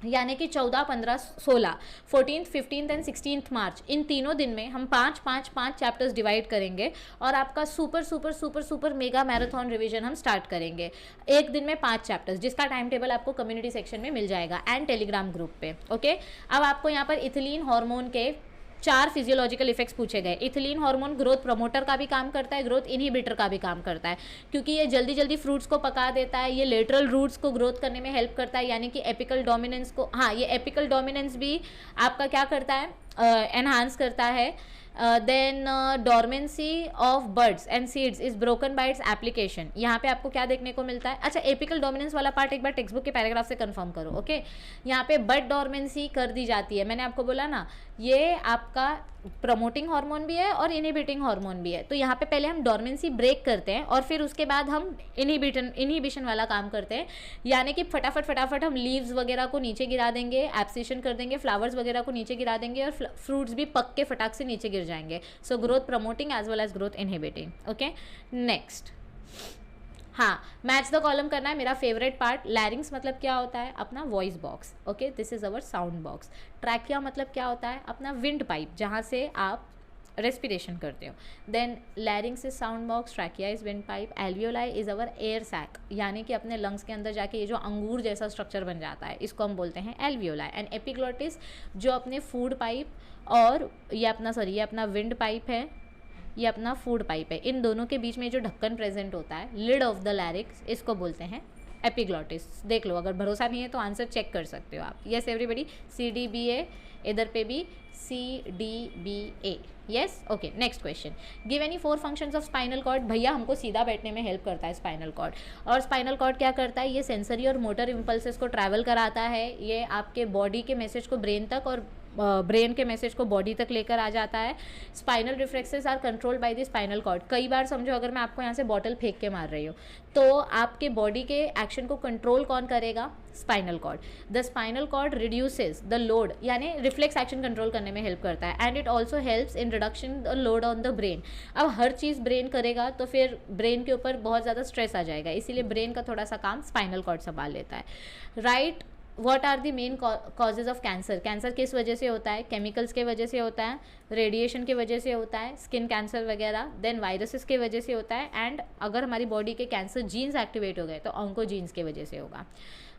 यानी कि 14, 15, 16, 14th, 15th एंड 16th मार्च। इन तीनों दिन में हम 5 चैप्टर्स डिवाइड करेंगे और आपका super super super super mega marathon revision हम स्टार्ट करेंगे। एक दिन में 5 चैप्टर्स, जिसका टाइम टेबल आपको कम्युनिटी सेक्शन में मिल जाएगा एंड टेलीग्राम ग्रुप पे। ओके, अब आपको यहाँ पर इथिलीन हार्मोन के 4 फिजियोलॉजिकल इफेक्ट्स पूछे गए। इथिलीन हार्मोन ग्रोथ प्रमोटर का भी काम करता है, ग्रोथ इनहिबिटर का भी काम करता है, क्योंकि ये जल्दी जल्दी फ्रूट्स को पका देता है। ये लेटरल रूट्स को ग्रोथ करने में हेल्प करता है, यानी कि एपिकल डोमिनेंस को, हाँ ये एपिकल डोमिनेंस भी आपका क्या करता है, एनहांस करता है। Then dormancy of buds and seeds is broken by its application. यहाँ पे आपको क्या देखने को मिलता है, अच्छा एपिकल डोमिनेंस वाला पार्ट एक बार टेक्स्ट बुक के पैराग्राफ से कंफर्म करो। ओके, यहाँ पे बर्ड डोरमेंसी कर दी जाती है। मैंने आपको बोला ना, ये आपका प्रमोटिंग हार्मोन भी है और इनहिबिटिंग हार्मोन भी है। तो यहाँ पे पहले हम डोरमेंसी ब्रेक करते हैं और फिर उसके बाद हम इनहिबिशन वाला काम करते हैं, यानी कि फटाफट हम लीव्स वगैरह को नीचे गिरा देंगे, एब्सिशन कर देंगे, फ्लावर्स वगैरह को नीचे गिरा देंगे और फ्रूट्स भी पक के फटाक से नीचे गिर जाएंगे। So growth promoting as well as growth inhibiting. Okay, next, हाँ मैच द कॉलम करना है, मेरा फेवरेट पार्ट। लैरिंग्स मतलब क्या होता है, अपना voice box. Okay, this is our sound box. Trachea मतलब क्या होता है, अपना विंड पाइप जहाँ से आप रेस्पिरेशन करते हो। Then larynx is sound box, trachea is windpipe, alveoli is our air sac, यानी कि अपने लंग्स के अंदर जाके ये जो अंगूर जैसा स्ट्रक्चर बन जाता है इसको हम बोलते हैं एल्वियोलाई। एंड एपिग्लोटिस जो अपने फूड पाइप और ये अपना विंड पाइप है, ये अपना फूड पाइप है, इन दोनों के बीच में जो ढक्कन प्रेजेंट होता है, लिड ऑफ द लैरिक्स, इसको बोलते हैं एपिग्लोटिस। देख लो, अगर भरोसा नहीं है तो आंसर चेक कर सकते हो आप। यस एवरीबडी, CDBA, इधर पे भी CDBA। Yes, okay, next question, give any 4 functions of spinal cord. भैया हमको सीधा बैठने में हेल्प करता है स्पाइनल कॉर्ड। और स्पाइनल कॉर्ड क्या करता है, ये सेंसरी और मोटर इम्पल्सेस को ट्रैवल कराता है। ये आपके बॉडी के मैसेज को ब्रेन तक और ब्रेन के मैसेज को बॉडी तक लेकर आ जाता है। Spinal reflexes are controlled by the spinal cord. कई बार समझो, अगर मैं आपको यहाँ से बॉटल फेंक के मार रही हूँ तो आपके बॉडी के एक्शन को कंट्रोल कौन करेगा, spinal cord. The spinal cord reduces the load, यानी रिफ्लेक्स एक्शन कंट्रोल करने में हेल्प करता है। And it also helps in reduction the load on the brain. अब हर चीज़ ब्रेन करेगा तो फिर ब्रेन के ऊपर बहुत ज़्यादा स्ट्रेस आ जाएगा, इसीलिए ब्रेन का थोड़ा सा काम स्पाइनल कॉर्ड संभाल लेता है। Right what are the main causes of cancer, cancer किस वजह से होता है, केमिकल्स के वजह से होता है, रेडिएशन की वजह से होता है, स्किन कैंसर वगैरह, देन वायरसेस की वजह से होता है, एंड अगर हमारी बॉडी के कैंसर जीन्स एक्टिवेट हो गए तो ऑन्कोजीन्स की वजह से होगा।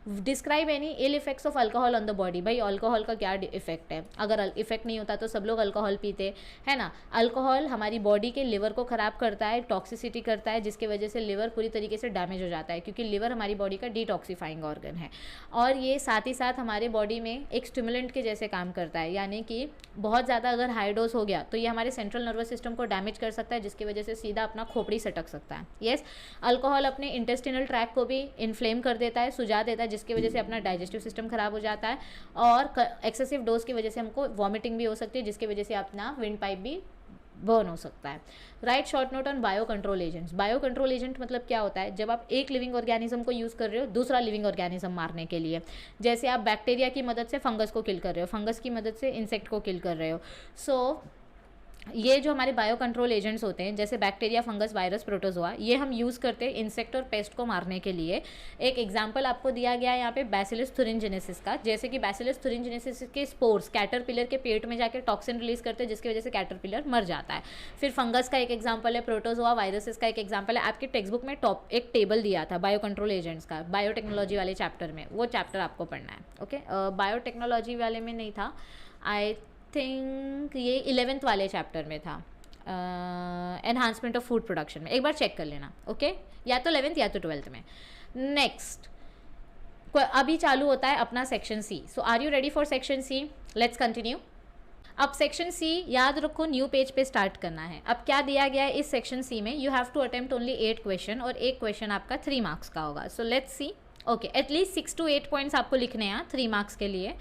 Describe any ill effects of alcohol on the body, भाई अल्कोहल का क्या इफेक्ट है, अगर इफेक्ट नहीं होता तो सब लोग अल्कोहल पीते है ना। अल्कोहल हमारी बॉडी के लिवर को ख़राब करता है, टॉक्सिसिटी करता है, जिसकी वजह से लिवर पूरी तरीके से डैमेज हो जाता है, क्योंकि लिवर हमारी बॉडी का डिटॉक्सीफाइंग ऑर्गन है, और ये साथ ही साथ हमारे बॉडी में एक स्टिमुलेंट के जैसे काम करता है, यानी कि बहुत ज़्यादा अगर हाई डोज हो गया तो ये हमारे सेंट्रल नर्वस सिस्टम को डैमेज कर सकता है, जिसकी वजह से सीधा अपना खोपड़ी सटक सकता है। येस, अल्कोहल अपने इंटेस्टिनल ट्रैक को भी इन्फ्लेम कर देता है, सुझा देता है, जिसकी वजह से अपना डाइजेस्टिव सिस्टम खराब हो जाता है, और एक्सेसिव डोज की वजह से हमको वॉमिटिंग भी हो सकती है, जिसकी वजह से अपना विंड पाइप भी बर्न हो सकता है। Right short note on bio control agents. Bio control agent मतलब क्या होता है, जब आप एक लिविंग ऑर्गेनिज्म को यूज़ कर रहे हो दूसरा लिविंग ऑर्गेनिज्म मारने के लिए, जैसे आप बैक्टीरिया की मदद से फंगस को किल कर रहे हो, फंगस की मदद से इंसेक्ट को किल कर रहे हो। सो ये जो हमारे बायो कंट्रोल एजेंट्स होते हैं, जैसे बैक्टीरिया, फंगस, वायरस, प्रोटोजोआ, ये हम यूज़ करते हैं इंसेक्ट और पेस्ट को मारने के लिए। एक एग्जांपल आपको दिया गया है यहाँ पे बैसिलस thuringiensis का, जैसे कि बैसिलस thuringiensis के स्पोर्स कैटरपिलर के पेट में जाकर टॉक्सिन रिलीज करते हैं, जिसकी वजह से कैटरपिलर मर जाता है। फिर फंगस का एक एग्जाम्पल है, प्रोटोजोआ, वायरसेस का एक एग्जाम्पल है। आपके टेक्स्ट बुक में एक टेबल दिया था बायो कंट्रोल एजेंट्स का, बायोटेक्नोलॉजी वाले चैप्टर में, वो चैप्टर आपको पढ़ना है। ओके, बायोटेक्नोलॉजी वाले में नहीं था, आई थिंक ये 11th वाले चैप्टर में था, एनहांसमेंट ऑफ फूड प्रोडक्शन में, एक बार चेक कर लेना। ओके, या तो 11th या तो 12th में। नेक्स्ट अभी चालू होता है अपना section C. So are you ready for section C? Let's continue. अब सेक्शन सी याद रखो, न्यू पेज पे स्टार्ट करना है। अब क्या दिया गया है इस सेक्शन सी में, you have to attempt only 8 question, और एक क्वेश्चन आपका 3 मार्क्स का होगा। So let's see. Okay, at least 6 to 8 points आपको लिखने हैं 3 मार्क्स के लिए।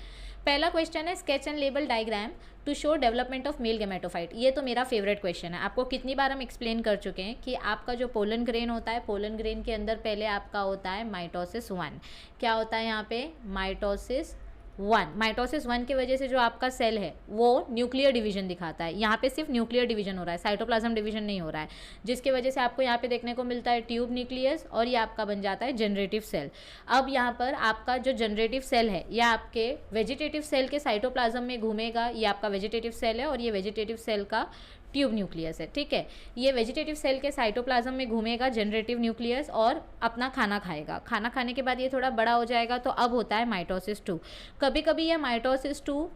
पहला क्वेश्चन है sketch and label diagram to show development of male gametophyte. ये तो मेरा फेवरेट क्वेश्चन है, आपको कितनी बार हम एक्सप्लेन कर चुके हैं कि आपका जो पोलन ग्रेन होता है, पोलन ग्रेन के अंदर पहले आपका होता है माइटोसिस 1। क्या होता है यहाँ पे? माइटोसिस 1। माइटोसिस 1 की वजह से जो आपका सेल है वो न्यूक्लियर डिवीजन दिखाता है। यहाँ पे सिर्फ न्यूक्लियर डिवीजन हो रहा है, साइटोप्लाज्म डिवीजन नहीं हो रहा है, जिसकी वजह से आपको यहाँ पे देखने को मिलता है ट्यूब न्यूक्लियस, और ये आपका बन जाता है जनरेटिव सेल। अब यहाँ पर आपका जो जनरेटिव सेल है यह आपके वेजिटेटिव सेल के साइटोप्लाज्म में घूमेगा, ये आपका वेजिटेटिव सेल है, और ये वेजिटेटिव सेल का ट्यूब न्यूक्लियस है। ठीक है, ये वेजिटेटिव सेल के साइटोप्लाज्म में घूमेगा जनरेटिव न्यूक्लियस, और अपना खाना खाएगा। खाना खाने के बाद ये थोड़ा बड़ा हो जाएगा, तो अब होता है माइटोसिस 2। कभी कभी ये माइटोसिस 2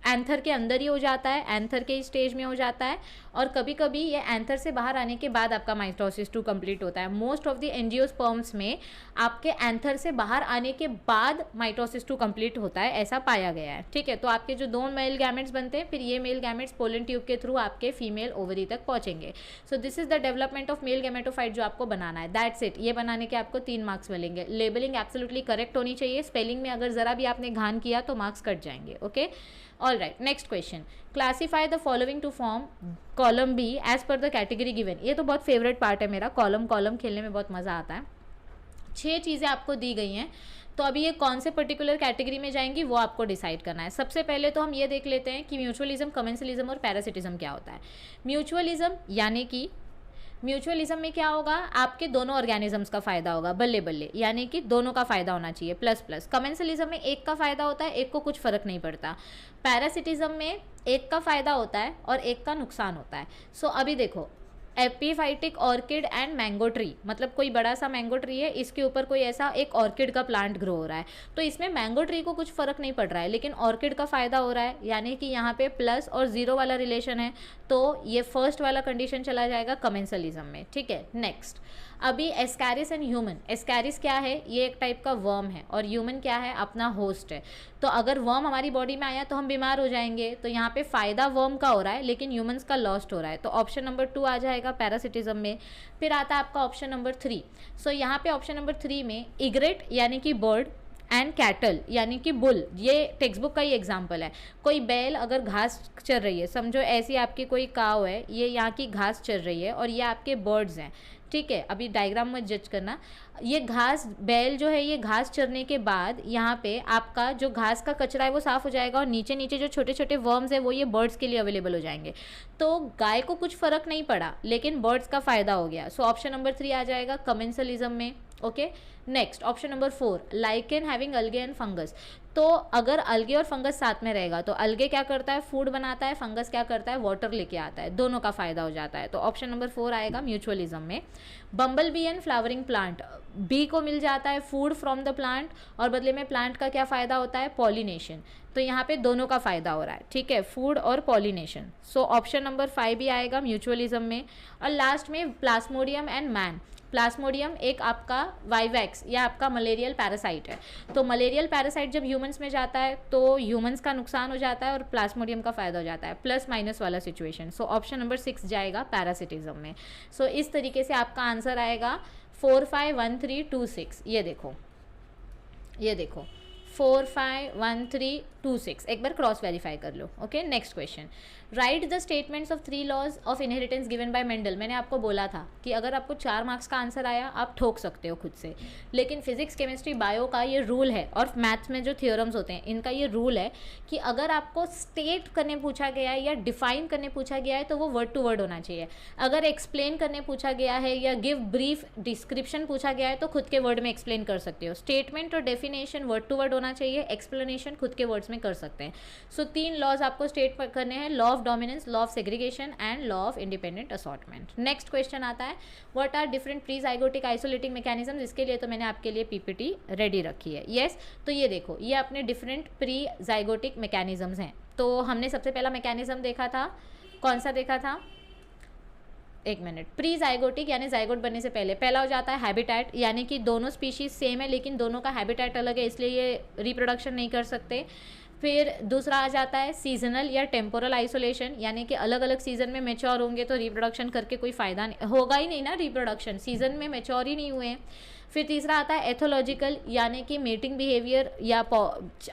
एंथर के अंदर ही हो जाता है, एंथर के स्टेज में हो जाता है, और कभी कभी ये एंथर से बाहर आने के बाद आपका माइटोसिस 2 कंप्लीट होता है। मोस्ट ऑफ द एंजियोस्पर्म्स में आपके एंथर से बाहर आने के बाद माइटोसिस 2 कंप्लीट होता है, ऐसा पाया गया है। ठीक है, तो आपके जो 2 मेल गैमेट्स बनते हैं, फिर ये मेल गैमेट्स पोलन ट्यूब के थ्रू आपके फीमेल ओवरी तक पहुंचेंगे। सो this is the development of male gametophyte जो आपको बनाना है। That's it. ये बनाने के आपको 3 मार्क्स मिलेंगे। लेबलिंग एब्सोल्युटली करेक्ट होनी चाहिए, स्पेलिंग में अगर ज़रा भी आपने घान किया तो मार्क्स कट जाएंगे। Okay, all right. Next question, classify the following to form column B as per the category given. ये तो बहुत फेवरेट पार्ट है मेरा, कॉलम खेलने में बहुत मज़ा आता है। 6 चीज़ें आपको दी गई हैं, तो अभी ये कौन से पर्टिकुलर कैटेगरी में जाएंगी वो आपको डिसाइड करना है। सबसे पहले तो हम ये देख लेते हैं कि म्यूचुअलिज्म, कमेंसलिज्म और पैरासिटिज्म क्या होता है। म्यूचुअलिज्म यानी कि म्यूचुअलिज्म में क्या होगा, आपके दोनों ऑर्गेनिजम्स का फायदा होगा, बल्ले बल्ले, यानी कि दोनों का फायदा होना चाहिए, प्लस प्लस। कमेंसलिज्म में एक का फायदा होता है, एक को कुछ फर्क नहीं पड़ता। पैरासिटिज्म में एक का फायदा होता है और एक का नुकसान होता है। सो अभी देखो, epiphytic orchid and mango tree, मतलब कोई बड़ा सा मैंगो ट्री है, इसके ऊपर कोई ऐसा एक ऑर्किड का प्लांट ग्रो हो रहा है, तो इसमें मैंगो ट्री को कुछ फर्क नहीं पड़ रहा है, लेकिन ऑर्किड का फायदा हो रहा है, यानी कि यहाँ पे प्लस और 0 वाला रिलेशन है, तो ये फर्स्ट वाला कंडीशन चला जाएगा कमेंसलिज्म में। ठीक है, नेक्स्ट अभी एस्कैरिस एंड ह्यूमन। एस्कैरिस क्या है? ये एक टाइप का वर्म है, और ह्यूमन क्या है? अपना होस्ट है। तो अगर वर्म हमारी बॉडी में आया तो हम बीमार हो जाएंगे, तो यहाँ पे फ़ायदा वर्म का हो रहा है लेकिन ह्यूमंस का लॉस्ट हो रहा है, तो ऑप्शन नंबर 2 आ जाएगा पैरासिटिज्म में। फिर आता है आपका ऑप्शन नंबर 3। सो यहाँ पे ऑप्शन नंबर 3 में इग्रेट यानी कि बर्ड एंड कैटल यानी कि बुल, ये टेक्स्ट बुक का ही एग्जाम्पल है। कोई बैल अगर घास चर रही है, समझो ऐसी आपकी कोई काव है, ये यहाँ की घास चर रही है, और ये आपके बर्ड्स हैं। ठीक है, अभी डायग्राम मत जज करना। ये घास, बैल जो है ये घास चरने के बाद यहाँ पे आपका जो घास का कचरा है वो साफ़ हो जाएगा, और नीचे नीचे जो छोटे छोटे वर्म्स है वो ये बर्ड्स के लिए अवेलेबल हो जाएंगे। तो गाय को कुछ फ़र्क नहीं पड़ा, लेकिन बर्ड्स का फ़ायदा हो गया। सो ऑप्शन नंबर 3 आ जाएगा कमेंसलिज्म में। Okay, next option number 4, lichen having अलगे एंड फंगस। तो अगर अलगे और फंगस साथ में रहेगा तो अलगे क्या करता है, फूड बनाता है, फंगस क्या करता है, वाटर लेके आता है, दोनों का फायदा हो जाता है। तो ऑप्शन नंबर 4 आएगा म्यूचुअलिज्म में। Bumblebee and flowering plant, bee को मिल जाता है फूड फ्रॉम द प्लांट और बदले में प्लांट का क्या फ़ायदा होता है, पॉलिनेशन। तो यहाँ पे दोनों का फ़ायदा हो रहा है, ठीक है, फूड और पॉलिनेशन। सो ऑप्शन नंबर 5 भी आएगा म्यूचुअलिज्म में। और लास्ट में प्लाज्मोडियम एंड मैन। प्लाज्मोडियम एक आपका वाइवैक्स या आपका मलेरियल पैरासाइट है। तो मलेरियल पैरासाइट जब ह्यूमंस में जाता है तो ह्यूमंस का नुकसान हो जाता है और प्लाज्मोडियम का फ़ायदा हो जाता है, प्लस माइनस वाला सिचुएशन। सो ऑप्शन नंबर 6 जाएगा पैरासिटिज्म में। सो इस तरीके से आपका आंसर आएगा 4, 5, 1, 3, 2, 6। ये देखो 4, 5, 1, 3, 2, 6। एक बार क्रॉस वेरीफाई कर लो। Okay, next question, write the statements of 3 laws of inheritance given by Mendel. मैंने आपको बोला था कि अगर आपको 4 मार्क्स का आंसर आया आप ठोक सकते हो खुद से, लेकिन फिजिक्स, केमिस्ट्री, बायो का ये रूल है और मैथ्स में जो थियोरम्स होते हैं इनका ये रूल है कि अगर आपको स्टेट करने पूछा गया है या डिफाइन करने पूछा गया है तो वो वर्ड टू वर्ड होना चाहिए। अगर एक्सप्लेन करने पूछा गया है या गिव ब्रीफ डिस्क्रिप्शन पूछा गया है तो खुद के वर्ड में एक्सप्लेन कर सकते हो। स्टेटमेंट और डेफिनेशन वर्ड टू वर्ड होना चाहिए, एक्सप्लेनेशन खुद के वर्ड्स में कर सकते हैं। सो 3 लॉज आपको स्टेट करने हैं, law of dominance, law of segregation and law of independent assortment. Next question आता है, what are different prezygotic isolating mechanism. इसके लिए तो मैंने आपके लिए पीपीटी रेडी रखी है। यस, तो ये देखो, ये अपने डिफरेंट प्री जाइगोटिक मैकेनिज्म्स हैं। तो हमने सबसे पहला मैकेनिज्म देखा था, कौन सा देखा था, एक मिनट, प्री जाइगोटिक यानी जाइगोट बनने से पहले। पहला हो जाता है हैबिटेट, यानी कि दोनों स्पीशीज सेम है लेकिन दोनों का हैबिटेट अलग है, इसलिए ये रिप्रोडक्शन नहीं कर सकते। फिर दूसरा आ जाता है सीजनल या टेम्पोरल आइसोलेशन, यानी कि अलग अलग सीजन में मेच्योर होंगे तो रिप्रोडक्शन करके कोई फ़ायदा नहीं होगा ही नहीं ना, रिप्रोडक्शन सीजन में मेच्योर ही नहीं हुए हैं। फिर तीसरा आता है एथोलॉजिकल, यानी कि मेटिंग बिहेवियर या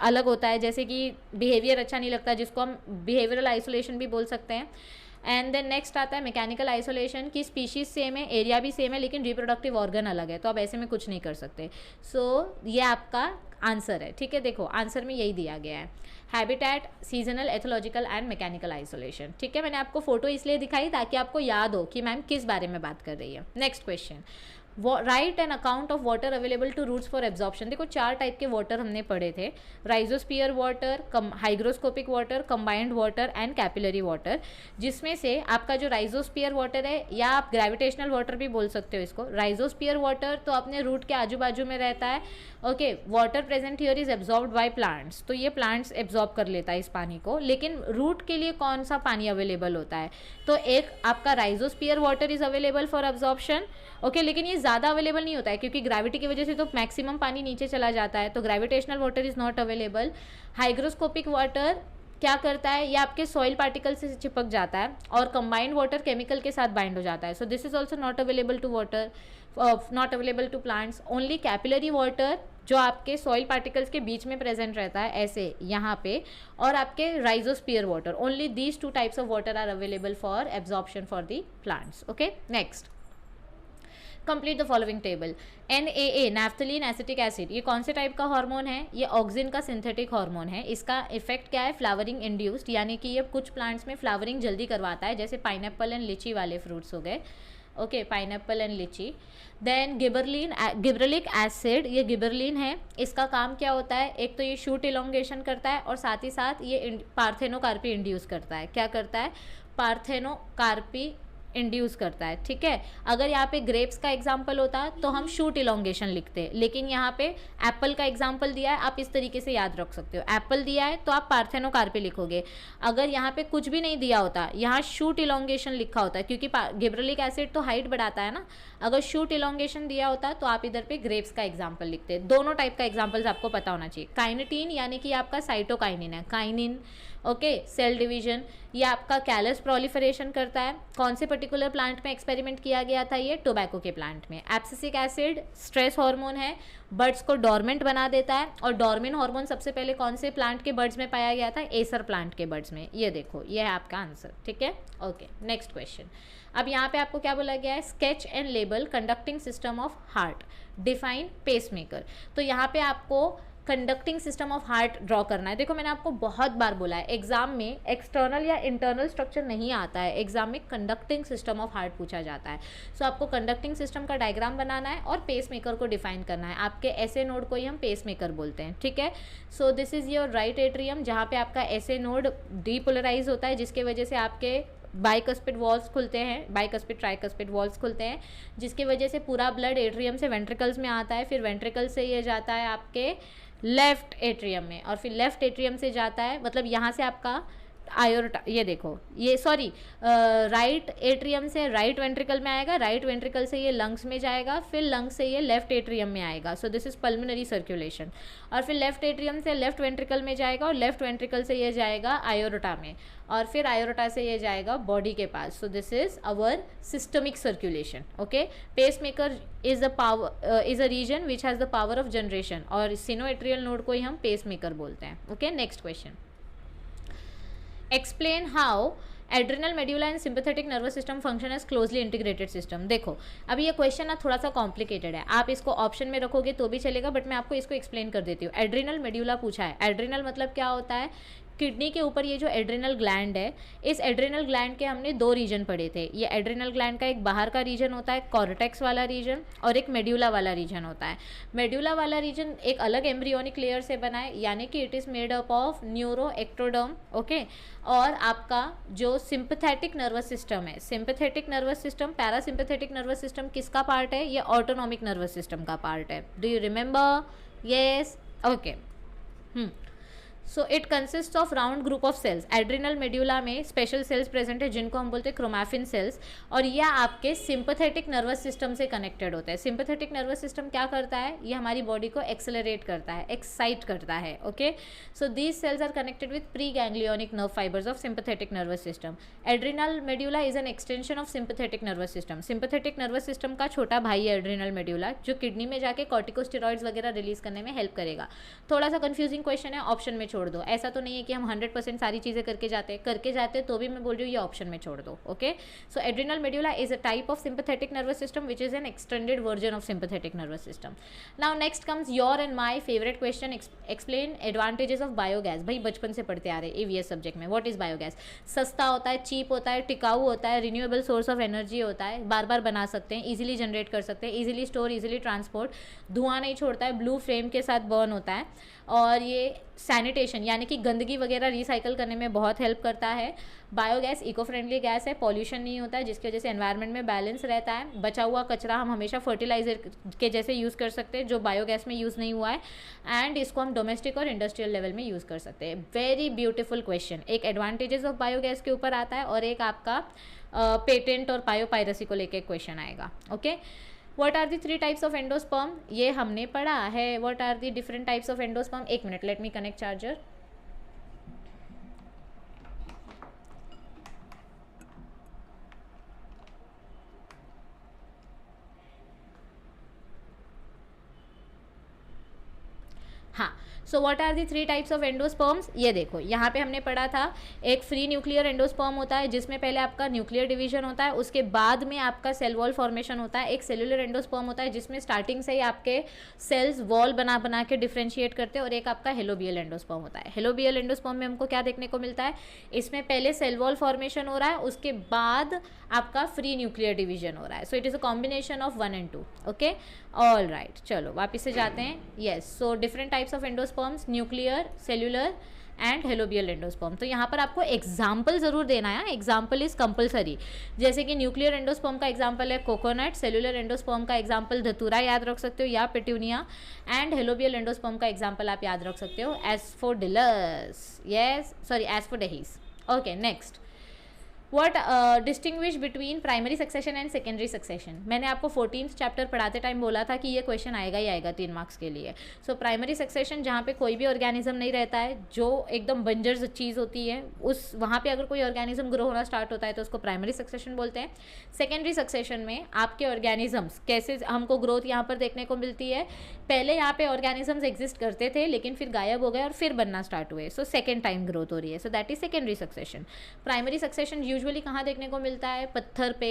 अलग होता है, जैसे कि बिहेवियर अच्छा नहीं लगता जिसको हम बिहेवियरल आइसोलेशन भी बोल सकते हैं। एंड देन नेक्स्ट आता है मैकेनिकल आइसोलेशन की स्पीशीज सेम है, एरिया भी सेम है लेकिन रिप्रोडक्टिव ऑर्गन अलग है, तो आप ऐसे में कुछ नहीं कर सकते। सो ये आपका आंसर है, ठीक है। देखो आंसर में यही दिया गया है, habitat, seasonal, ethological and mechanical isolation, ठीक है। मैंने आपको फोटो इसलिए दिखाई ताकि आपको याद हो कि मैम किस बारे में बात कर रही है। Next question, write an account of water available to roots for absorption. देखो 4 टाइप के वाटर हमने पढ़े थे, rhizosphere water, hygroscopic water, combined water and capillary water. जिसमें से आपका जो राइजोस्फीयर वाटर है या आप ग्रेविटेशनल वाटर भी बोल सकते हो इसको। राइजोस्फीयर वाटर तो अपने रूट के आजू बाजू में रहता है। Okay, water present here is absorbed by plants, तो ये प्लांट्स एब्जॉर्ब कर लेता है इस पानी को। लेकिन रूट के लिए कौन सा पानी अवेलेबल होता है, तो एक आपका rhizosphere water is available for absorption. Okay, लेकिन ये ज़्यादा अवेलेबल नहीं होता है क्योंकि ग्रेविटी की वजह से तो मैक्सिमम पानी नीचे चला जाता है, तो gravitational water is not available. Hygroscopic water क्या करता है, ये आपके सॉइल पार्टिकल से चिपक जाता है और कंबाइंड वाटर केमिकल के साथ बाइंड हो जाता है। So this is also not available to water, not available to plants. Only capillary water जो आपके सॉइल पार्टिकल्स के बीच में प्रेजेंट रहता है ऐसे यहाँ पे, और आपके rhizosphere water, only these 2 types of water are available for absorption for the plants. Okay, next, complete the following table. NAA, naphthalene acetic acid, ये कौन से टाइप का हार्मोन है, ये ऑक्सिन का सिंथेटिक हार्मोन है। इसका इफेक्ट क्या है, फ्लावरिंग इंड्यूस्ड, यानी कि ये कुछ प्लांट्स में फ्लावरिंग जल्दी करवाता है, जैसे पाइनएप्पल एंड लीची वाले फ्रूट्स हो गए। ओके, पाइनएप्पल एंड लीची। देन गिबरलिक एसिड, ये गिबरलिन है, इसका काम क्या होता है, एक तो ये शूट इलोंगेशन करता है और साथ ही साथ ये पार्थेनोकार्पी इंड्यूस करता है। क्या करता है, पार्थेनोकार्पी इंड्यूस करता है, ठीक है। अगर यहाँ पे ग्रेप्स का एग्जाम्पल होता तो हम शूट इलोंगेशन लिखते, लेकिन यहाँ पे एप्पल का एग्जाम्पल दिया है, आप इस तरीके से याद रख सकते हो। एप्पल दिया है तो आप पार्थेनोकार्पी लिखोगे। अगर यहाँ पे कुछ भी नहीं दिया होता, यहाँ शूट इलोंगेशन लिखा होता है क्योंकि गिबरलिक एसिड तो हाइट बढ़ाता है ना। अगर शूट इलोंगेशन दिया होता तो आप इधर पे ग्रेप्स का एग्जाम्पल लिखते। दोनों टाइप का एग्जाम्पल्स आपको पता होना चाहिए। काइनेटीन यानी कि आपका साइटोकाइनिन है, काइनिन। ओके, सेल डिवीजन, ये आपका कैलस प्रोलिफरेशन करता है। कौन से पर्टिकुलर प्लांट में एक्सपेरिमेंट किया गया था, ये टोबैको के प्लांट में। एब्सिसिक एसिड स्ट्रेस हार्मोन है, बर्ड्स को डोरमेंट बना देता है। और डोरमेंट हार्मोन सबसे पहले कौन से प्लांट के बर्ड्स में पाया गया था, एसर प्लांट के बर्ड्स में। ये देखो, ये है आपका आंसर, ठीक है। Okay, next question. अब यहाँ पे आपको क्या बोला गया है, sketch and label conducting system of heart, define pacemaker. तो यहाँ पे आपको conducting system of heart draw करना है। देखो मैंने आपको बहुत बार बोला है एग्जाम में एक्सटर्नल या इंटरनल स्ट्रक्चर नहीं आता है, एग्जाम में कंडक्टिंग सिस्टम ऑफ हार्ट पूछा जाता है। सो आपको कंडक्टिंग सिस्टम का डायग्राम बनाना है और पेस मेकर को डिफाइन करना है। आपके ऐसे नोड को ही हम पेस मेकर बोलते हैं, ठीक है। So this is your right atrium, जहाँ पे आपका ऐसे नोड डीपोलराइज होता है, जिसकी वजह से आपके बाइकस्पिड वॉल्स खुलते हैं, बाइकस्पिड ट्राइकस्पिड वॉल्स खुलते हैं, जिसकी वजह से पूरा ब्लड एट्रियम से वेंट्रिकल्स में आता है, फिर वेंट्रिकल से ये जाता है आपके लेफ्ट एट्रियम में, और फिर लेफ्ट एट्रियम से जाता है, मतलब यहाँ से आपका आयोर्टा, ये देखो ये सॉरी राइट एट्रियम से राइट वेंट्रिकल में आएगा, राइट वेंट्रिकल से ये लंग्स में जाएगा, फिर लंग्स से ये लेफ्ट एट्रियम में आएगा। सो दिस इज पल्मोनरी सर्कुलेशन। और फिर लेफ्ट एट्रियम से लेफ्ट वेंट्रिकल में जाएगा, और लेफ्ट वेंट्रिकल से ये जाएगा आयोर्टा में, और फिर आयोर्टा से ये जाएगा बॉडी के पास। So this is our systemic circulation, okay. Pacemaker is a region which has the power of generation, और सिनोएट्रियल नोड को ही हम पेस मेकर बोलते हैं, ओके। Next question, explain how adrenal medulla and sympathetic nervous system function as closely integrated system. देखो अभी ये क्वेश्चन ना थोड़ा सा कॉम्प्लिकेटेड है, आप इसको ऑप्शन में रखोगे तो भी चलेगा, बट मैं आपको इसको एक्सप्लेन कर देती हूँ। एड्रिनल मेड्यूला पूछा है, एड्रिनल मतलब क्या होता है, किडनी के ऊपर ये जो एड्रिनल ग्लैंड है, इस एड्रिनल ग्लैंड के हमने दो रीजन पढ़े थे। ये एड्रिनल ग्लैंड का एक बाहर का रीजन होता है कॉर्टेक्स वाला रीजन, और एक मेड्यूला वाला रीजन होता है। मेड्यूला वाला रीजन एक अलग एम्ब्रियोनिक लेयर से बना है, यानी कि it is made up of neuroectoderm, okay. और आपका जो सिंपैथेटिक नर्वस सिस्टम है, sympathetic nervous system, parasympathetic nervous system किसका पार्ट है, ये ऑटोनॉमिक नर्वस सिस्टम का पार्ट है। Do you remember? Yes, okay. So it consist of round group of cells. Adrenal medulla में स्पेशल सेल्स प्रेजेंट है जिनको हम बोलते हैं क्रोमैफिन सेल्स, और यह आपके सिंपैथेटिक नर्वस सिस्टम से कनेक्टेड होता है। सिंपैथेटिक नर्वस सिस्टम क्या करता है, ये हमारी बॉडी को एक्सेलरेट करता है, एक्साइट करता है, okay. So these cells are connected with pre ganglionic nerve fibres of sympathetic nervous system. Adrenal medulla is an extension of sympathetic nervous system. Sympathetic nervous system का छोटा भाई है एड्रिनल मेड्यूला, जो किडनी में जाके कॉर्टिकोस्टेरॉइड्स वगैरह रिलीज करने में हेल्प करेगा। थोड़ा सा कंफ्यूजिंग क्वेश्चन है, ऑप्शन में छोड़ दो। ऐसा तो नहीं है कि हम 100% सारी चीज़ें करके जाते तो भी मैं बोल रही हूँ ये ऑप्शन में छोड़ दो, okay. So adrenal medulla is a type of sympathetic nervous system which is an extended version of sympathetic nervous system. Now next comes your and my favourite question, explain advantages of biogas. भाई बचपन से पढ़ते आ रहे ईवीएस सब्जेक्ट में। What is biogas? सस्ता होता है, चीप होता है, टिकाऊ होता है, रिन्यूएबल सोर्स ऑफ एनर्जी होता है, बार बार बना सकते हैं, इजीली जनरेट कर सकते हैं, इजीली स्टोर, इजीली ट्रांसपोर्ट, धुआं नहीं छोड़ता है, ब्लू फ्लेम के साथ बर्न होता है, और ये सैनिटेशन यानी कि गंदगी वगैरह रिसाइकल करने में बहुत हेल्प करता है। बायोगैस इको फ्रेंडली गैस है, पॉल्यूशन नहीं होता है, जिसकी वजह से एनवायरनमेंट में बैलेंस रहता है। बचा हुआ कचरा हम हमेशा फर्टिलाइजर के जैसे यूज़ कर सकते हैं, जो बायोगैस में यूज़ नहीं हुआ है, एंड इसको हम डोमेस्टिक और इंडस्ट्रियल लेवल में यूज़ कर सकते हैं। Very beautiful question. एक एडवांटेजेस ऑफ बायोगैस के ऊपर आता है, और एक आपका पेटेंट और बायोपायरेसी को लेकर क्वेश्चन आएगा, okay. What are the 3 types of endosperm? ये हमने पढ़ा है। What are the different types of endosperm? एक minute, let me connect charger. हाँ, so what are the 3 types of endosperms? ये देखो यहाँ पे हमने पढ़ा था, एक फ्री न्यूक्लियर एंडोस्पर्म होता है जिसमें पहले आपका न्यूक्लियर डिवीजन होता है, उसके बाद में आपका सेल वॉल फॉर्मेशन होता है। एक सेलुलर एंडोस्पर्म होता है जिसमें स्टार्टिंग से ही आपके सेल्स वॉल बना बना के डिफ्रेंशिएट करते हैं, और एक आपका हेलोबियल एंडोस्पर्म होता है। हेलोबियल एंडोस्पर्म में हमको क्या देखने को मिलता है, इसमें पहले सेल वॉल फॉर्मेशन हो रहा है, उसके बाद आपका फ्री न्यूक्लियर डिवीजन हो रहा है। So it is a combination of 1 and 2, okay. All right, चलो वापस से जाते हैं। Yes, so different types of endosperms, nuclear, cellular and helobial endosperm. तो यहाँ पर आपको एग्जाम्पल जरूर देना है, एग्जाम्पल इज कंपलसरी। जैसे कि न्यूक्लियर एंडोस्पर्म का एग्जाम्पल है कोकोनट, सेल्युलर एंडोस्पर्म का एग्जाम्पल धतूरा याद रख सकते हो या पेट्यूनिया, एंड हेलोबियल एंडोस्पर्म का एग्जाम्पल आप याद रख सकते हो asphodelus, yes sorry asphodelus, okay. Next, what distinguish between primary succession and secondary succession. मैंने आपको 14th चैप्टर पढ़ाते टाइम बोला था कि ये क्वेश्चन आएगा ही आएगा 3 मार्क्स के लिए। सो प्राइमरी सक्सेशन जहाँ पे कोई भी ऑर्गेनिज्म नहीं रहता है, जो एकदम बंजर चीज़ होती है, उस वहाँ पे अगर कोई ऑर्गेनिज्म ग्रो होना स्टार्ट होता है तो उसको प्राइमरी सक्सेशन बोलते हैं। सेकेंडरी सक्सेशन में आपके ऑर्गेनिजम्स कैसे, हमको ग्रोथ यहाँ पर देखने को मिलती है, पहले यहाँ पे ऑर्गेनिजम्स एग्जिस्ट करते थे लेकिन फिर गायब हो गए और फिर बनना स्टार्ट हुए, सो सेकेंड टाइम ग्रोथ हो रही है, so that is secondary succession. Primary succession usually कहाँ देखने को मिलता है? पत्थर पे,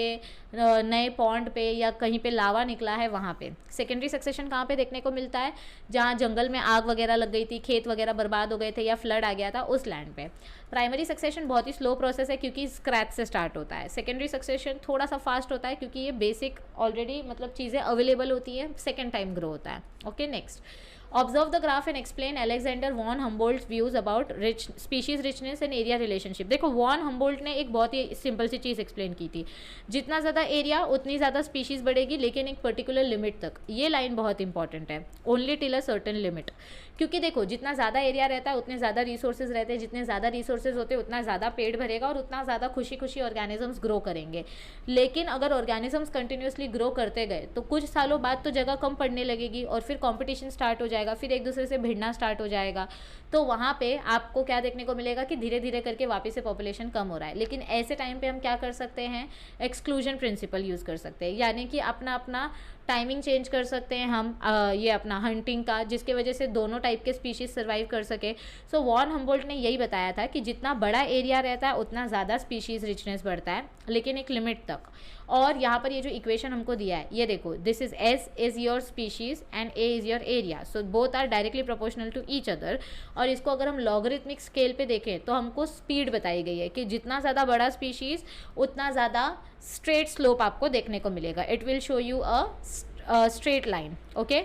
नए पॉन्ड पे, या कहीं पे लावा निकला है वहाँ पे। सेकेंडरी सक्सेशन कहाँ पे देखने को मिलता है? जहाँ जंगल में आग वगैरह लग गई थी, खेत वगैरह बर्बाद हो गए थे, या फ्लड आ गया था उस लैंड पे। प्राइमरी सक्सेशन बहुत ही स्लो प्रोसेस है क्योंकि स्क्रैच से स्टार्ट होता है। सेकेंडरी सक्सेशन थोड़ा सा फास्ट होता है क्योंकि ये बेसिक ऑलरेडी मतलब चीज़ें अवेलेबल होती हैं, सेकेंड टाइम ग्रो होता है। Okay, next, observe the graph and explain Alexander von Humboldt views about rich species richness and area relationship. देखो, वॉन हम्बोल्ट ने एक बहुत ही सिंपल सी चीज़ एक्सप्लेन की थी, जितना ज़्यादा एरिया उतनी ज़्यादा स्पीशीज़ बढ़ेगी, लेकिन एक पर्टिकुलर लिमिट तक। ये लाइन बहुत इंपॉर्टेंट है, only till a certain limit. क्योंकि देखो, जितना ज़्यादा एरिया रहता है उतने ज़्यादा रिसोर्सेज रहते हैं, जितने ज़्यादा रिसोर्सेज होते हैं उतना ज़्यादा पेड़ भरेगा और उतना ज़्यादा खुशी खुशी ऑर्गेनिजम्स ग्रो करेंगे। लेकिन अगर ऑर्गेनिजम्स कंटिन्यूसली ग्रो करते गए तो कुछ सालों बाद तो जगह कम पड़ने लगेगी और फिर कंपटीशन स्टार्ट हो जाएगा, फिर एक दूसरे से भिड़ना स्टार्ट हो जाएगा। तो वहाँ पे आपको क्या देखने को मिलेगा कि धीरे धीरे करके वापस से पॉपुलेशन कम हो रहा है। लेकिन ऐसे टाइम पे हम क्या कर सकते हैं? एक्सक्लूजन प्रिंसिपल यूज़ कर सकते हैं, यानी कि अपना अपना टाइमिंग चेंज कर सकते हैं हम ये अपना हंटिंग का, जिसके वजह से दोनों टाइप के स्पीशीज सर्वाइव कर सके। सो वॉन हम्बोल्ट ने यही बताया था कि जितना बड़ा एरिया रहता है उतना ज़्यादा स्पीशीज रिचनेस बढ़ता है, लेकिन एक लिमिट तक। और यहाँ पर ये जो इक्वेशन हमको दिया है, ये देखो, this is S is your species and A is your area, so both are directly proportional to each other. और इसको अगर हम लॉगरिथमिक स्केल पे देखें तो हमको स्पीड बताई गई है कि जितना ज़्यादा बड़ा स्पीशीज उतना ज़्यादा स्ट्रेट स्लोप आपको देखने को मिलेगा। It will show you a straight line. Okay,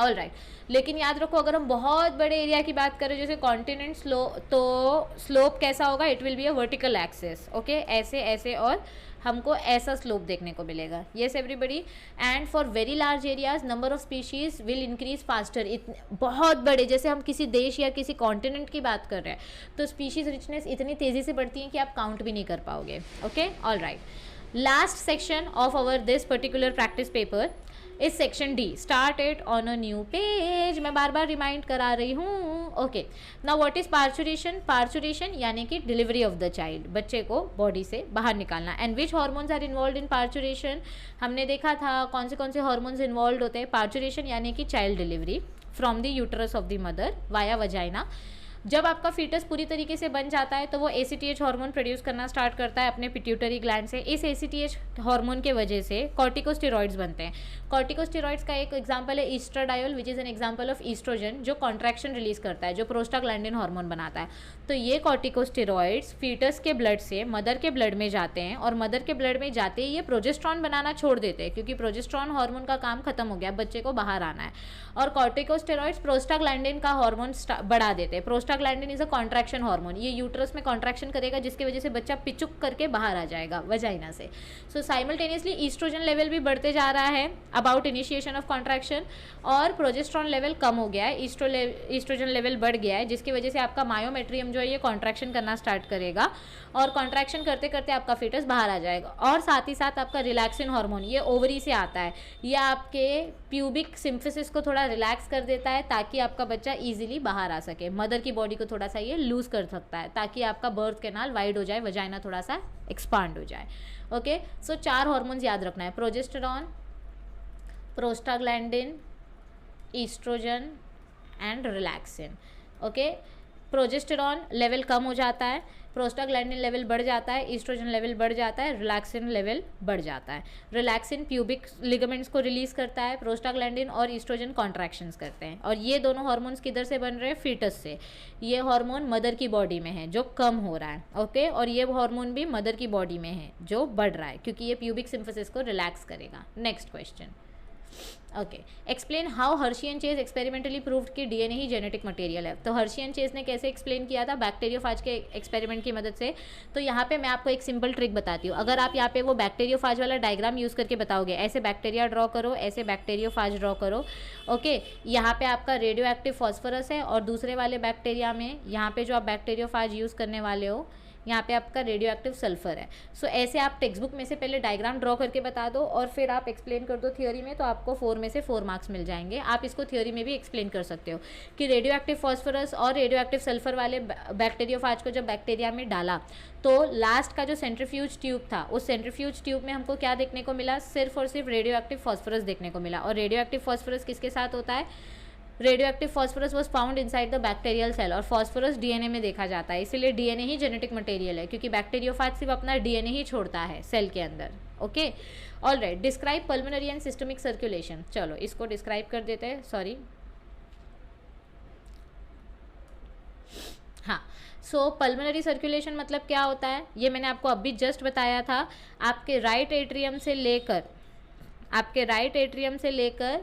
all right. लेकिन याद रखो, अगर हम बहुत बड़े एरिया की बात करें जैसे कॉन्टिनेंट तो स्लोप कैसा होगा? It will be a vertical axis. Okay, ऐसे ऐसे, और हमको ऐसा स्लोप देखने को मिलेगा। Yes everybody. And for very large areas number of species will increase faster. बहुत बड़े, जैसे हम किसी देश या किसी कॉन्टिनेंट की बात कर रहे हैं तो स्पीशीज रिचनेस इतनी तेज़ी से बढ़ती है कि आप काउंट भी नहीं कर पाओगे। Okay, all right. Last section of our this particular practice paper इस section D, start it on a new page. मैं बार बार रिमाइंड करा रही हूँ। Okay, now what is parturition? Parturition यानी कि डिलीवरी ऑफ द चाइल्ड, बच्चे को बॉडी से बाहर निकालना। And which hormones are involved in parturition? हमने देखा था कौन से हार्मोन्स इन्वॉल्व होते हैं। पार्चुरेशन यानी कि child delivery from the uterus of the mother via vagina. जब आपका फीटस पूरी तरीके से बन जाता है तो वो ACTH हार्मोन प्रोड्यूस करना स्टार्ट करता है अपने पिट्यूटरी ग्लैंड से। इस ACTH हार्मोन के वजह से कॉर्टिकोस्टेरॉइड्स बनते हैं। कॉर्टिकोस्टेरॉइड्स का एक एग्जांपल है estradiol, which is an example of estrogen, जो कॉन्ट्रैक्शन रिलीज करता है, जो प्रोस्टाग्लैंडिन हार्मोन बनाता है। तो ये कॉर्टिकोस्टेरॉइड्स फीटस के ब्लड से मदर के ब्लड में जाते हैं और मदर के ब्लड में जाते ही ये प्रोजेस्ट्रॉन बनाना छोड़ देते हैं, क्योंकि प्रोजेस्ट्रॉन हार्मोन का काम खत्म हो गया, बच्चे को बाहर आना है। और कॉर्टिकोस्टेरॉइड्स प्रोस्टाग्लैंडिन का हार्मोन बढ़ा देते हैं। Prostaglandin is a contraction hormone, ये यूट्रस में कॉन्ट्रैक्शन करेगा जिसकी वजह से बच्चा पिचुक करके बाहर आ जाएगा वजाइना से। सो साइमल्टेनियसली ईस्ट्रोजन लेवल भी बढ़ते जा रहा है अबाउट इनिशिएशन ऑफ कॉन्ट्रैक्शन, और प्रोजेस्ट्रॉन लेवल कम हो गया है, ईस्ट्रोजन लेवल बढ़ गया है, जिसकी वजह से आपका मायोमेट्रियम जो है ये कॉन्ट्रैक्शन करना स्टार्ट करेगा और कॉन्ट्रैक्शन करते करते आपका फीटस बाहर आ जाएगा। और साथ ही साथ आपका रिलैक्सिन हार्मोन, ये ओवरी से आता है, ये आपके प्यूबिक सिम्फिसिस को थोड़ा रिलैक्स कर देता है ताकि आपका बच्चा इजीली बाहर आ सके। मदर की बॉडी को थोड़ा सा ये लूज कर सकता है ताकि आपका बर्थ कैनाल वाइड हो जाए, वजाइना थोड़ा सा एक्सपांड हो जाए। ओके, सो 4 हार्मोन्स याद रखना है, progesterone, prostaglandin, estrogen and relaxin. Okay, progesterone level कम हो जाता है, प्रोस्टाग्लैंडिन लेवल बढ़ जाता है, ईस्ट्रोजन लेवल बढ़ जाता है, रिलैक्सिन लेवल बढ़ जाता है। रिलैक्सिन प्यूबिक लिगामेंट्स को रिलीज करता है, प्रोस्टाग्लैंडिन और ईस्ट्रोजन कॉन्ट्रैक्शंस करते हैं। और ये दोनों हार्मोन्स किधर से बन रहे हैं? फीटस से। ये हार्मोन मदर की बॉडी में है जो कम हो रहा है। ओके, और ये हार्मोन भी मदर की बॉडी में है जो बढ़ रहा है, क्योंकि ये प्यूबिक सिम्फिसिस को रिलैक्स करेगा। Next question. Okay, explain how Hershey and chase experimentally proved कि डीएनए ही जेनेटिक मटेरियल है। तो हर्शी एंड चेज ने कैसे एक्सप्लेन किया था? बैक्टीरियोफाज के एक्सपेरिमेंट की मदद से। तो यहाँ पे मैं आपको एक सिंपल ट्रिक बताती हूँ। अगर आप यहाँ पे वो बैक्टीरियोफाज वाला डायग्राम यूज़ करके बताओगे, ऐसे बैक्टीरिया ड्रॉ करो, ऐसे बैक्टीरियोफाज ड्रॉ करो। ओके, यहाँ पे आपका रेडियो एक्टिव फॉस्फोरस है और दूसरे वाले बैक्टीरिया में यहाँ पे जो आप बैक्टीरियोफाज यूज़ करने वाले हो यहाँ पे आपका रेडियो एक्टिव सल्फर है। सो ऐसे आप टेक्स्ट बुक में से पहले डायग्राम ड्रॉ करके बता दो और फिर आप एक्सप्लेन कर दो थियोरी में, तो आपको 4 में से 4 मार्क्स मिल जाएंगे। आप इसको थियोरी में भी एक्सप्लेन कर सकते हो कि रेडियो एक्टिव फॉस्फोरस और रेडियो एक्टिव सल्फर वाले बैक्टीरियोफाज को जब बैक्टीरिया में डाला तो लास्ट का जो सेंट्रीफ्यूज ट्यूब था, उस सेंट्रीफ्यूज ट्यूब में हमको क्या देखने को मिला? सिर्फ और सिर्फ रेडियो एक्टिव फॉस्फोरस देखने को मिला। और रेडियो एक्टिव फॉस्फोरस किसके साथ होता है? Radio active phosphorus was found inside the bacterial cell, और फॉस्फोरस डीएनए में देखा जाता है, इसीलिए डीएनए ही जेनेटिक मटेरियल है, क्योंकि बैक्टीरियोफाज सिर्फ अपना डीएनए ही छोड़ता है सेल के अंदर। Okay, alright. Describe pulmonary and systemic circulation, चलो इसको डिस्क्राइब कर देते हैं, सॉरी। हाँ, सो पल्मोनरी सर्कुलेशन मतलब क्या होता है, ये मैंने आपको अभी जस्ट बताया था। आपके राइट एट्रियम से लेकर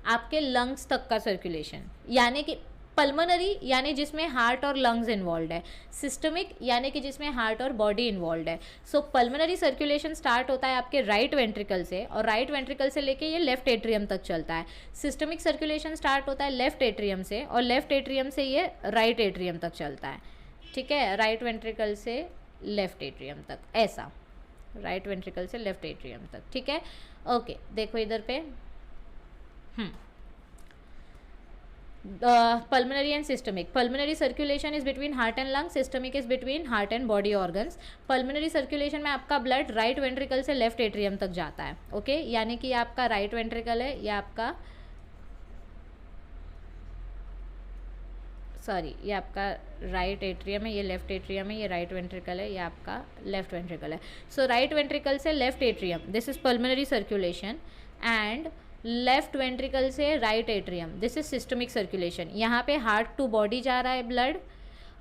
आपके लंग्स तक का सर्कुलेशन, यानी कि पल्मोनरी यानी जिसमें हार्ट और लंग्स इन्वॉल्व है, सिस्टमिक यानी कि जिसमें हार्ट और बॉडी इन्वॉल्व है। सो पल्मोनरी सर्कुलेशन स्टार्ट होता है आपके राइट वेंट्रिकल से, और राइट वेंट्रिकल से लेके ये लेफ्ट एट्रियम तक चलता है। सिस्टमिक सर्कुलेशन स्टार्ट होता है लेफ्ट एट्रियम से, और लेफ्ट एट्रियम से ये राइट एट्रियम तक चलता है, ठीक है, राइट वेंट्रिकल से लेफ्ट एट्रियम तक, ऐसा राइट वेंट्रिकल से लेफ्ट एट्रियम तक, ठीक है। ओके, देखो इधर पे pulmonary and systemic. Pulmonary circulation is between heart and lung, systemic is between heart and body organs. Pulmonary circulation में आपका ब्लड राइट वेंट्रिकल से लेफ्ट एट्रियम तक जाता है, ओके, यानी कि आपका राइट वेंट्रिकल है, ये आपका ये आपका राइट एट्रियम है, ये लेफ्ट एट्रियम है, ये राइट वेंट्रिकल है, ये आपका लेफ्ट वेंट्रिकल है। सो राइट वेंट्रिकल से left atrium, this is pulmonary circulation, and left ventricle से right atrium, this is systemic circulation. यहाँ पे हार्ट टू बॉडी जा रहा है ब्लड,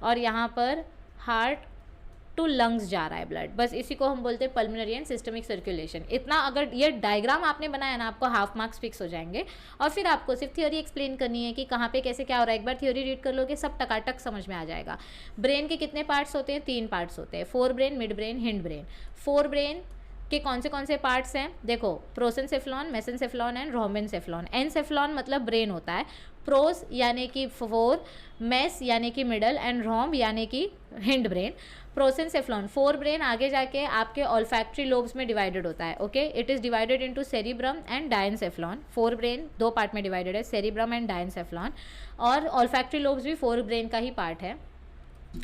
और यहाँ पर हार्ट टू लंग्स जा रहा है ब्लड, बस इसी को हम बोलते हैं पल्मोनरी एंड सिस्टमिक सर्कुलेशन। इतना अगर ये डायग्राम आपने बनाया ना, आपको हाफ मार्क्स फिक्स हो जाएंगे, और फिर आपको सिर्फ थ्योरी एक्सप्लेन करनी है कि कहाँ पे कैसे क्या हो रहा है। एक बार थ्योरी रीड कर लोगे, सब टकाटक समझ में आ जाएगा। ब्रेन के कितने पार्ट्स होते हैं? 3 पार्ट्स होते हैं, fore brain, mid brain, hind brain. Fore brain के कौन से पार्ट्स हैं? देखो, प्रोसेनसेफ्लॉन, मेसेनसेफ्लॉन एंड रोम्बेनसेफ्लॉन। एनसेफ्लॉन मतलब ब्रेन होता है, प्रोस यानी कि 4, मेस यानी कि मिडल, एंड रोम यानी कि हिंड ब्रेन। प्रोसेनसेफ्लॉन 4 ब्रेन आगे जाके आपके ऑल्फैक्ट्री लोब्स में डिवाइडेड होता है, okay. It is divided into cerebrum and diencephalon. 4 brain 2 part में डिवाइडेड है, सेरिब्रम एंड डायनसेफ्लॉन, और ऑल्फैक्ट्री लोब्स भी 4 ब्रेन का ही पार्ट है।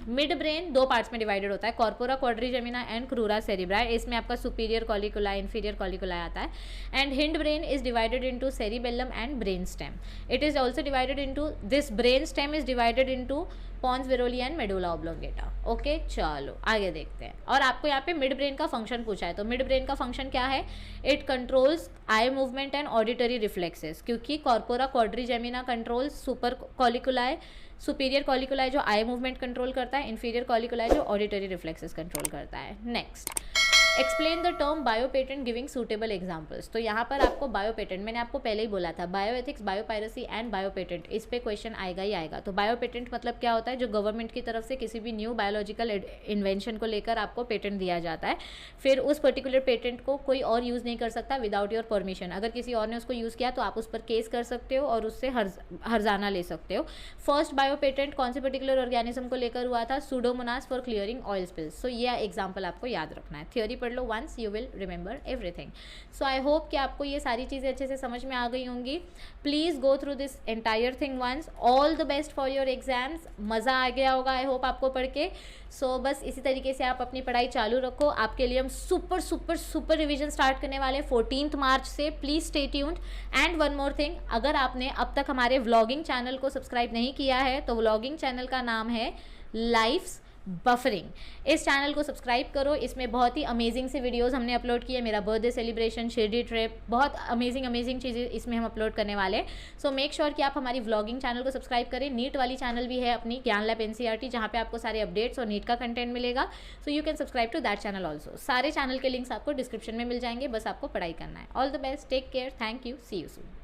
मिड ब्रेन 2 पार्ट्स में डिवाइडेड होता है, corpora quadrigemina and crura cerebri. इसमें आपका सुपीरियर कॉलिकुलाई, इंफीरियर कॉलिकुलाई आता है। And hind brain is divided into cerebellum and brain stem. It is also divided into, this brain stem is divided into pons varolii and medulla oblongata, okay. चलो आगे देखते हैं। और आपको यहाँ पे मिड ब्रेन का फंक्शन पूछा है, तो मिड ब्रेन का फंक्शन क्या है? It controls eye movement and auditory reflexes, क्योंकि corpora quadrigemina controls super colliculi, superior colliculi जो आई मूवमेंट कंट्रोल करता है, इंफीरियर कॉलिकुलाई जो ऑडिटरी रिफ्लेक्सेस कंट्रोल करता है। Next, explain the term biopatent giving suitable examples. तो यहाँ पर आपको बायोपेटेंट, मैंने आपको पहले ही बोला था, बायोएथिक्स, बायोपायरेसी एंड बायोपेटेंट, इस पे क्वेश्चन आएगा ही आएगा। तो बायोपेटेंट मतलब क्या होता है? जो गवर्नमेंट की तरफ से किसी भी न्यू बायोलॉजिकल इन्वेंशन को लेकर आपको पेटेंट दिया जाता है, फिर उस पर्टिकुलर पेटेंट को कोई और यूज़ नहीं कर सकता विदाउट योर परमिशन। अगर किसी और ने उसको यूज़ किया तो आप उस पर केस कर सकते हो और उससे हर्जाना ले सकते हो। फर्स्ट बायोपेटेंट कौन से पर्टिकुलर ऑर्गेनिज्म को लेकर हुआ था? Pseudomonas for clearing oil spills. So ये एग्जाम्पल आपको याद रखना है, थ्योरी पढ़ लो once, you will remember everything. So I hope कि आपको ये सारी चीज़ें अच्छे से समझ में आ गई होंगी। Please go through this entire thing once. All the best for your exams. मज़ा आ गया होगा आई होप आपको पढ़ के। सो बस इसी तरीके से आप अपनी पढ़ाई चालू रखो। आपके लिए हम super super super revision start करने वाले 14 मार्च से। Please stay tuned. And one more thing, अगर आपने अब तक हमारे व्लॉगिंग चैनल को सब्सक्राइब नहीं किया है तो व्लॉगिंग चैनल का नाम है लाइफ्स बफरिंग। इस चैनल को सब्सक्राइब करो, इसमें बहुत ही अमेजिंग से वीडियोस हमने अपलोड किए। मेरा बर्थडे सेलिब्रेशन, शिरडी ट्रिप, बहुत अमेजिंग चीज़ें इसमें हम अपलोड करने वाले हैं। सो मेक श्योर कि आप हमारी व्लॉगिंग चैनल को सब्सक्राइब करें। नीट वाली चैनल भी है अपनी, ज्ञान लैब NCERT, जहाँ पे आपको सारे अपडेट्स और नीट का कंटेंट मिलेगा। So you can subscribe to that channel also. सारे चैनल के लिंक्स आपको डिस्क्रिप्शन में मिल जाएंगे, बस आपको पढ़ाई करना है। All the best, take care, thank you, see you soon.